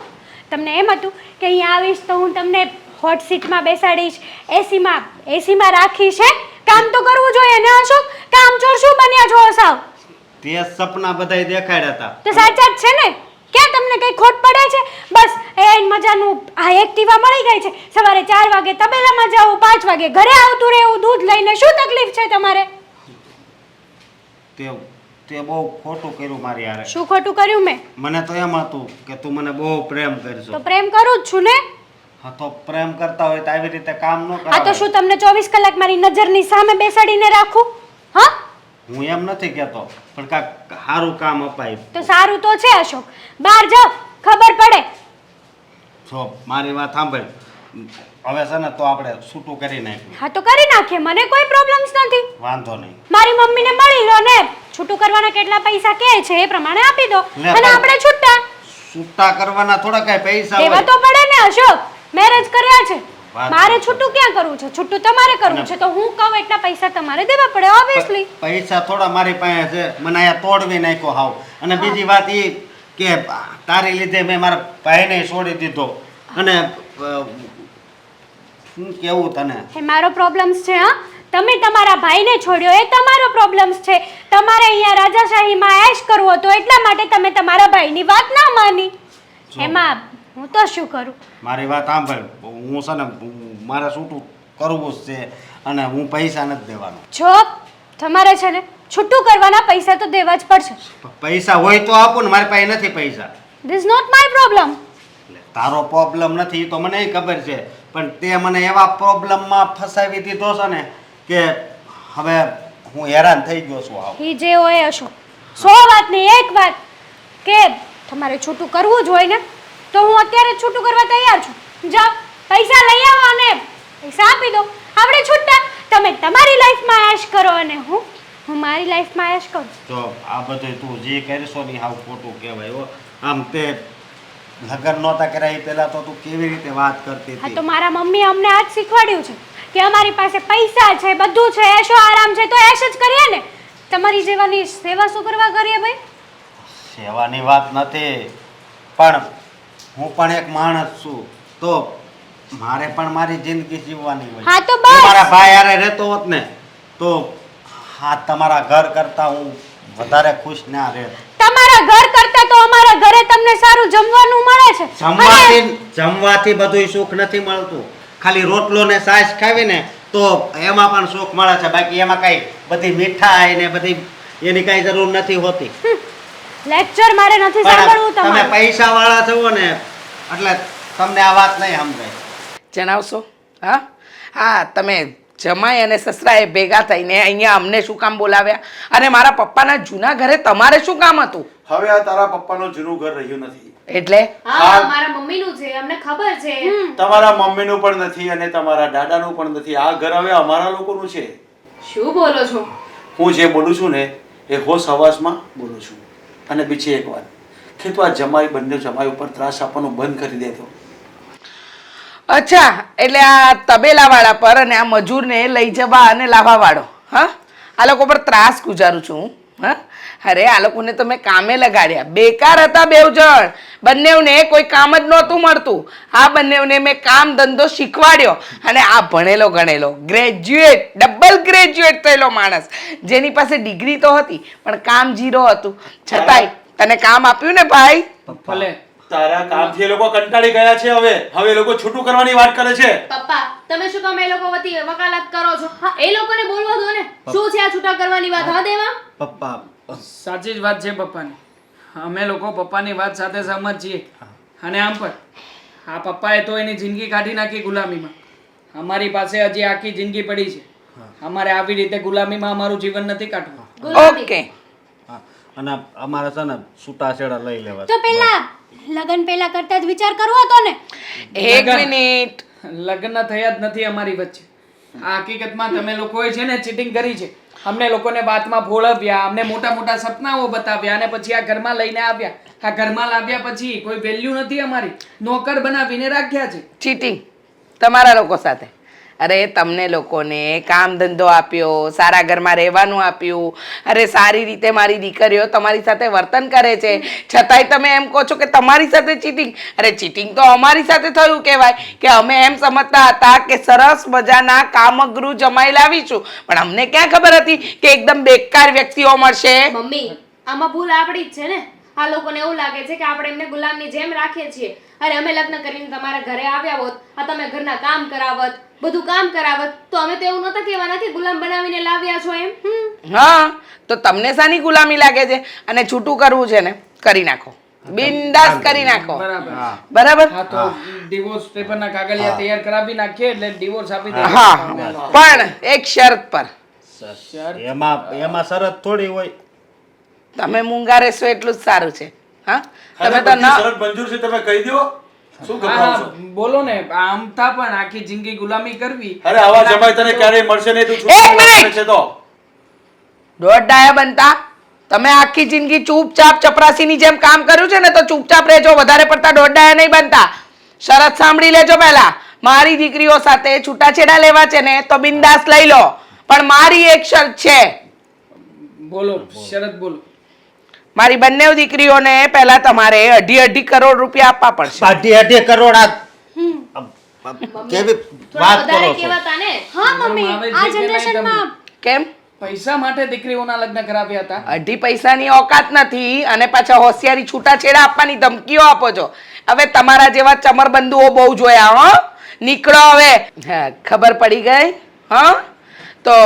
તમને એમ હતું કે અહીંયા આવીશ તો હું તમને હોટ સીટમાં બેસાડીશ, એસીમાં રાખીશ. હે, કામ તો કરવું જોઈએ ને અશોક? કામચોર શું બન્યા છો સાવ? તે સપના બધાય દેખાડ્યા હતા. તો સાચા જ છે ને? ક્યાં તમને કઈ ખોટ પડે છે? બસ એ મજાનું આ એક્ટિવા મળી ગઈ છે. સવારે 4 વાગે તબેલામાં જાઓ, 5 વાગે ઘરે આવતું રહેવું દૂધ લઈને. શું તકલીફ છે તમારે? તે બહુ ખોટું કર્યું મારી હારે. શું ખોટું કર્યું મેં? મને તો એમ હતું કે તું મને બહુ પ્રેમ કરશો. તો પ્રેમ કરું જ છું ને. હા, તો પ્રેમ કરતા હોય તો આવી રીતે કામ ન આ તો કરાય. શું તમને 24 કલાક મારી નજરની સામે બેસાડીને રાખું? હા, હું એમ નથી કહેતો, પણ કાંઈક સારું કામ અપાય. તો સારું તો છે અશોક. બહાર જાઓ, ખબર પડે. જો મારી વાત સાંભળ, હવે છે ને તો આપણે છૂટું કરી નાખ્યું. હા તો કરી નાખીએ, મને કોઈ પ્રોબ્લેમ્સ નથી. વાંધો નહીં. મારી મમ્મીને મળી લો ને છૂટું કરવાના કેટલા પૈસા કહે છે એ પ્રમાણે આપી દો લે અને ભાઈ. આપણે છૂટા છૂટા કરવાના થોડા કાંઈ પૈસા દેવા હોય. તો પડે ને અશોક. મેરેજ કર્યા છે, વાત મારે સાચી. છૂટું ક્યાં કરવું છે? છૂટું તમારે કરવું છે તો હું કહું એટલા પૈસા તમારે દેવા પડે ઓબ્વિયસલી. પૈસા થોડા મારી પાસે છે, મને અહીંયા તોડવી નાખ્યો હાવ. અને બીજી વાત એ કે તારી લીધે મેં મારા ભાઈને છોડી દીધો. અને શું કેવું તને? એ મારો પ્રોબ્લેમ્સ છે. હા, તમે તમારા ભાઈને છોડ્યો એ તમારો પ્રોબ્લેમ્સ છે. તમારે અહીંયા રાજાશાહીમાં એશ કરવો તો એટલા માટે તમે તમારા ભાઈની વાત ના માની. જો. એમાં હું તો શું કરું? મારી વાત સાંભળ, હું છે ને મારે છૂટું કરવું જ છે અને હું પૈસા નથી દેવાનો. જો તમારે છે ને છૂટું કરવાના પૈસા તો દેવા જ પડશે. પૈસા હોય તો આપું ને, મારી પાસે નથી પૈસા. This not my problem. એટલે તારો પ્રોબ્લેમ નથી એ તો મને ખબર છે, પણ તે મને એવા પ્રોબ્લેમમાં ફસાવી દીધો છે ને કે હવે હું હેરાન થઈ ગયો છું હાવ. એ જે હોય અશોક, 100 વાત નહીં એક વાત કે તમારે છૂટું કરવું જ હોય ને તો હું અત્યારે જ છૂટું કરવા તૈયાર છું. જાઓ, પૈસા લઈ આવો અને પૈસા આપી દો. આપણે છૂટા. તમે તમારી લાઈફમાં એશ કરો અને હું મારી લાઈફમાં એશ કરું. તો આ બધું તું જે કરશો ને હાવ ખોટું કહેવાય હો. આમ તે લગ્ન નહોતા કર્યા એ પહેલા તો તું કેવી રીતે વાત કરતી હા તો હતી મારા મમ્મીએ અમને આજ શીખવાડ્યું છે કે અમારી પાસે પૈસા છે બધું છે એશો આરામ છે તો એશ જ કરીએ ને તમારી જેવાની સેવા શું કરવા કરીએ ભાઈ સેવાની વાત નથી પણ હું પણ એક માણસ છું તો મારે પણ મારી જિંદગી જીવવાની હોય હા તો હું બસ મારા ભાઈ હારે રહેતો હોત ને તો હા તમારા ઘર કરતા હું વધારે ખુશ ના રહેત તમારા ઘર કરતા તો અમારા ઘરે તમને સારું જમવાનું મળે છે જમવાથી બધું સુખ નથી મળતું ખાલી રોટલો ને છાશ ખાવી ને તો એમાં પણ સુખ મળે છે બાકી એમાં કઈ બધી મીઠાઈ ને બધી એની કઈ જરૂર નથી હોતી લેક્ચર મારે નથી પણ સાંભળવું તમે તમારું પૈસા વાળા છો ને એટલે તમને આ વાત નહીં સમજાય જણાવશો હા હા તમે જમાઈ અને સસરાએ ભેગા થઈને અહીંયા અમને શું કામ બોલાવ્યા અને મારા પપ્પાના જૂના ઘરે તમારે શું કામ હતું હવે આ તારા પપ્પાનું જૂનું ઘર રહ્યું નથી એટલે હા મારા મમ્મીનું છે અમને ખબર છે તમારા મમ્મીનું પણ નથી અને તમારા દાદાનું પણ નથી આ ઘર હવે અમારા લોકોનું છે શું બોલો છો હું જે બોલું છું ને એ હોશ હવાસમાં બોલું છું અને બીજી એક વાત કે તું આ જમાઈ બંને જમાઈ ઉપર ત્રાસ આપવાનું બંધ કરી દેતો અચ્છા એટલે આ તબેલાવાળા પર અને આ મજૂરને લઈ જવા અને લાવવાવાળો હા આ લોકો પર ત્રાસ ગુજારું છું હું હા અરે આ લોકોને તો મેં કામે લગાડ્યા બેકાર હતા બેવ જણ બંનેવને કોઈ કામ જ નહોતું મળતું આ બંનેવને મેં કામ ધંધો શીખવાડ્યો અને આ ભણેલો ગણેલો ગ્રેજ્યુએટ ડબલ ગ્રેજ્યુએટ થયેલો માણસ જેની પાસે ડિગ્રી તો હતી પણ કામ ઝીરો હતું છતાંય તને કામ આપ્યું ને ભાઈ ભલે તારા કામથી એ લોકો કંટાળી ગયા છે હવે એ લોકો છૂટું કરવાની વાત કરે છે પપ્પા તમે શું કામ એ લોકો વતી વકાલત કરો છો એ લોકોને બોલવા દો ને શું છે આ છૂટા કરવાની વાત હા દેવા પપ્પા સાચી જ વાત છે પપ્પાની અમે લોકો પપ્પાની વાત સાથે સહમત છીએ અને આમ પણ આ પપ્પાએ તો એની જિંદગી કાઢી નાખી ગુલામીમાં અમારી પાસે હજી આખી જિંદગી પડી છે અમારે આવી રીતે ગુલામીમાં અમારું જીવન નથી કાઢવું ઓકે હા, અને અમારે છે ને છૂટાછેડા લઈ લેવા તો પેલા લગન પહેલા કરતા જ વિચાર કરવો હતો ને એક લગન. મિનિટ લગ્ન થયા જ નથી અમારી વચ્ચે આ હકીકતમાં તમે લોકોએ છે ને ચીટિંગ કરી છે અમને લોકોને વાતમાં ભોળવ્યા અમને મોટા મોટા સપનાઓ બતાવ્યા અને પછી આ ઘરમાં લઈને આવ્યા આ ઘરમાં લાવ્યા પછી કોઈ વેલ્યુ નથી અમારી નોકર બનાવીને રાખ્યા છે ચીટિંગ તમારા લોકો સાથે અરે તમને લોકોને કામ ધંધો આપ્યો સારા ઘરમાં રહેવાનું આપ્યું અરે સારી રીતે મારી દીકરીઓ તમારી સાથે વર્તન કરે છે છતાંય તમે એમ કહો છો કે તમારી સાથે ચીટિંગ અરે ચીટિંગ તો અમારી સાથે થયું કહેવાય કે અમે એમ સમજતા હતા કે સરસ મજાના કામગૃહ જમાઈ લાવીશું પણ અમને ક્યાં ખબર હતી કે એકદમ બેકાર વ્યક્તિઓ મળશે મમ્મી આમાં ભૂલ આપણી જ છે ને આ લોકોને એવું લાગે છે કે આપણે એમને ગુલામની જેમ રાખીએ છીએ અરે અમે લગ્ન કરીને તમારા ઘરે આવ્યા હોત આ તમે ઘરના કામ કરાવત બધું કામ કરાવત તો અમે તો એવું નહોતા કહેવાના કે ગુલામ બનાવીને લાવ્યા છો એમ હા તો તમને શાની ગુલામી લાગે છે અને છૂટું કરવું છે ને કરી નાખો બિંદાસ કરી નાખો બરાબર બરાબર હા તો ડિવોર્સ પેપરના કાગળિયા તૈયાર કરાવી નાખીએ એટલે ડિવોર્સ આપી દે હા પણ એક શરત પર એમાં શરત થોડી હોય તમે મૂંગા રહેશો એટલું જ સારું છે હા તમે તો ન શરત મંજૂર છે તમે કહી દો શું હા ગભરાવ છો બોલો ને આમતા પણ આખી જિંદગી ગુલામી કરવી અરે આવા જમાઈ તને ક્યારેય મળશે નહીં તું એક છૂટું મિનિટ! કરે છે તો દોઢ ડાયા બનતા તમે આખી જિંદગી ચૂપચાપ ચપરાસીની જેમ કામ કર્યું છે ને તો ચૂપચાપ રહેજો વધારે પડતા દોઢ ડાયા નહીં બનતા શરત સાંભળી લેજો પહેલા મારી દીકરીઓ સાથે છૂટાછેડા લેવા છે ને તો બિંદાસ લઈ લો પણ મારી એક શરત છે બોલો શરત બોલો મારી બંને દીકરીઓને પહેલા તમારે 2.5 કરોડ રૂપિયા આપવા પડશે 2.5 કરોડ કેવી થોડા વાત વધારે કરો છો કહેવાતા ને હા મમ્મી આવે આ છે કે નહીં જનરેશનમાં કેમ પૈસા માટે દીકરીઓના લગ્ન કરાવ્યા હતા 2.5 પૈસાની ઓકાત નથી અને પાછા હોશિયારી છૂટાછેડા આપવાની ધમકીઓ આપો છો હવે તમારા જેવા ચમરબંધુઓ બહુ જોયા હો નીકળો હવે હા ખબર પડી ગઈ હા તો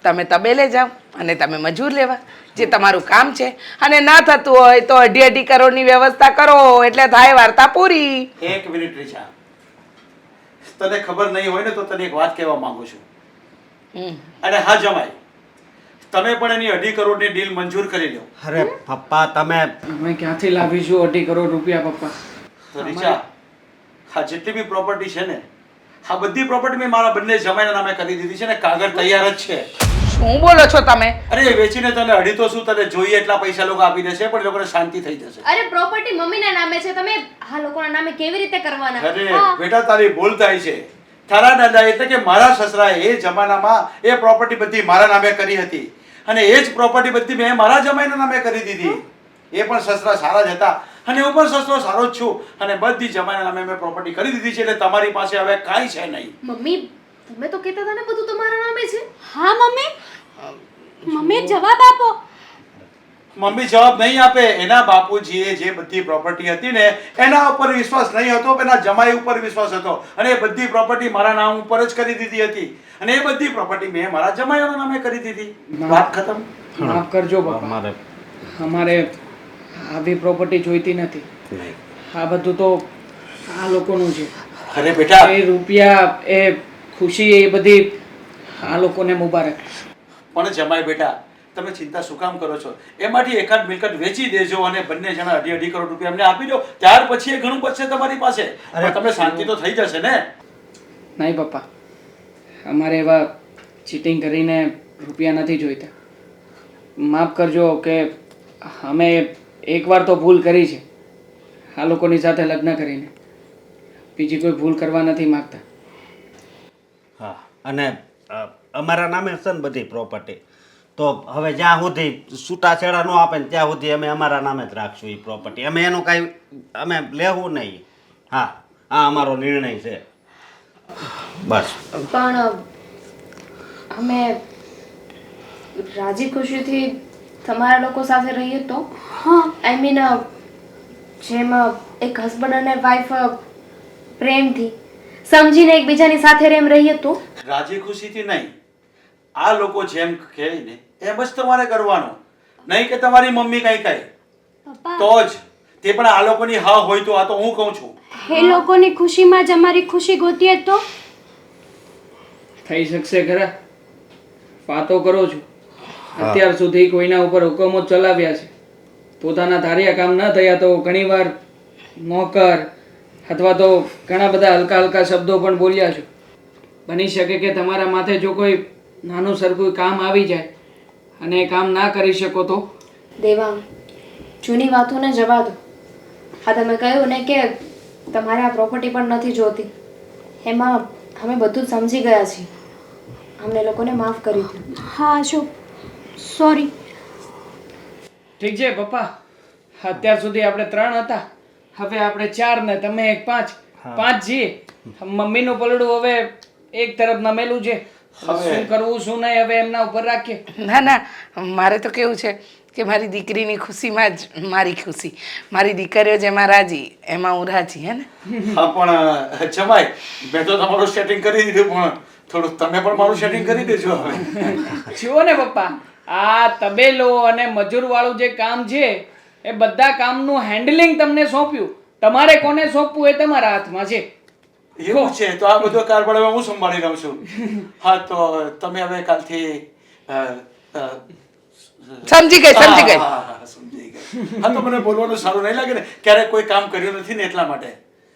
તમે તબેલે જાઓ અને તમે મજૂર લેવા જે તમારું કામ છે અને ના થતું હોય તો 2.5 કરોડની વ્યવસ્થા કરો એટલે થાય વાર્તા પૂરી એક મિનિટ રીચા તને ખબર નહીં હોય ને તો તને એક વાત કહેવા માંગુ છું અને હા જમાઈ તમે પણ એની 2.5 કરોડની ડીલ મંજૂર કરી લો અરે પપ્પા તમે અમે ક્યાંથી લાવીશું 2.5 કરોડ રૂપિયા પપ્પા તો રીચા આ જેટલી બી પ્રોપર્ટી છે ને આ બધી પ્રોપર્ટી મેં મારા બંને જમાઈના નામે કરી દીધી છે ને કાગળ તૈયાર જ છે શું બોલો છો તમે? અરે એ વેચીને તને અઢી તો શું, તને જોઈએ એટલા પૈસા લોકો આપી દેશે, પણ એ લોકોને શાંતિ થઈ જશે. અરે પ્રોપર્ટી મમ્મીના નામે છે, તમે આ લોકોના નામે કેવી રીતે કરવાના? અરે બેટા તારી ભૂલ થાય છે. તારા દાદા એટલે કે મારા સસરાએ એ જમાનામાં એ પ્રોપર્ટી બધી મારા નામે કરી હતી, અને એ જ પ્રોપર્ટી બધી મેં મારા જમાઈના નામે કરી દીધી. એ પણ સસરા સારા જ હતા, અને હું પણ સસરો સારો જ છું, અને બધી જમાઈના નામે મેં પ્રોપર્ટી કરી દીધી છે. એટલે તમારી પાસે હવે કાંઈ છે નહીં. મમ્મી તમે તો કહેતા હતા ને બધું તમારા નામે છે. હા મમ્મી, મમ્મી જવાબ આપો. મમ્મી જવાબ નહીં આપે. એના બાપુજીએ જે બધી પ્રોપર્ટી હતી ને એના ઉપર વિશ્વાસ નહીં હતો, એના જમાઈ ઉપર વિશ્વાસ હતો, અને એ બધી પ્રોપર્ટી મારા નામ ઉપર જ કરી દીધી હતી, અને એ બધી પ્રોપર્ટી મેં મારા જમાઈઓના નામે કરી દીધી. વાત ખતમ. માફ કરજો બાપા, અમારે આવી પ્રોપર્ટી જોઈતી નથી. આ બધું તો આ લોકોનું છે. અરે બેટા, એ રૂપિયા, એ ખુશી, એ બધી આ લોકોને મુબારક. પણ જમાઈ બેટા, તમે ચિંતા શું કામ કરો છો? એમાંથી એકાદ મિલકત વેચી દેજો, અને બંને જણા 2.5 કરોડ રૂપિયા અમને આપી દો, ત્યાર પછી એ ઘણું બચશે તમારી પાસે. પણ તમે શાંતિ તો થઈ જશે ને? નહીં પપ્પા, અમારે એવા ચીટિંગ કરીને રૂપિયા નથી જોઈતા. માફ કરજો કે અમે એકવાર તો ભૂલ કરી છે આ લોકોની સાથે લગ્ન કરીને, બીજી કોઈ ભૂલ કરવા નથી માગતા. હા, અને અમારા નામે છે ને બધી પ્રોપર્ટી, તો હવે જ્યાં સુધી છૂટાછેડા ન આપે ને ત્યાં સુધી અમે અમારા નામે જ રાખશું એ પ્રોપર્ટી. અમે એનું કાંઈ અમે લેવું નહીં. હા, આ અમારો નિર્ણય છે બસ. પણ અમે રાજી ખુશીથી તમારા લોકો સાથે રહીએ તો, આઈ મીન જેમ એક હસબન્ડ અને વાઈફ પ્રેમથી સમજીને એકબીજાની સાથે રેમ રહીએ તો. રાજી ખુશીથી નહીં, આ લોકો જેમ કહે ને એમ જ તમારે કરવાનું, નહીં કે તમારી મમ્મી કઈ કહે તો જ. તે પણ આ લોકોની હા હોય તો. આ તો હું કહું છું. એ લોકોની ખુશીમાં જ અમારી ખુશી ગોતીએ તો થઈ શકશે ખરા? વાતો કરો છો. અત્યાર સુધી કોઈના ઉપર હુકમો ચલાવ્યા છે, પોતાના ધાર્યા કામ ન થયા તો ઘણીવાર નોકર અથવા તો ઘણા બધા હલકા હલકા શબ્દો પણ બોલ્યા છો. બની શકે કે તમારા માથે જો કોઈ નાનું સરખું કામ આવી જાય અને એ કામ ના કરી શકો તો? દેવાંગ, જૂની વાતોને જવા દો. હા, તમે કહ્યું ને કે તમારે આ પ્રોપર્ટી પણ નથી જોતી, એમાં અમે બધું જ સમજી ગયા છીએ. અમને લોકોને માફ કરી દો. હા અશોક, સોરી. ઠીક છે પપ્પા, અત્યાર સુધી આપણે 3 હતા, હવે આપણે 4 ને તમે એક 5. 5 છીએ. મમ્મીનું પલડું હવે એક તરફ નમેલું છે. શું કરવું શું નહીં હવે એમના ઉપર રાખીએ. ના ના, મારે તો કેવું છે કે મારી દીકરીની ખુશીમાં જ મારી ખુશી, મારી દીકરીઓ જેમાં રાજી એમાં હું રાજી. હે ને? હા, પણ જમાઈ, મેં તો તમારું સેટિંગ કરી દીધું, પણ થોડું તમે પણ મારું સેટિંગ કરી દેજો હવે. જુઓ ને પપ્પા, આ તબેલો અને મજૂર વાળું જે કામ છે એ બધા કામનું હેન્ડલિંગ તમને સોંપ્યું. તમારે કોને સોંપવું એ તમારા હાથમાં છે. એવું છે? તો આ બધો કારભાર હવે હું સંભાળી લઉં છું. હા, તો તમે હવે કાલથી સમજી ગઈ, સમજી ગઈ. સમજી ગઈ. હા, તો મને બોલવાનું સારું નહીં લાગે ને, ક્યારેક કોઈ કામ કર્યું નથી ને એટલા માટે.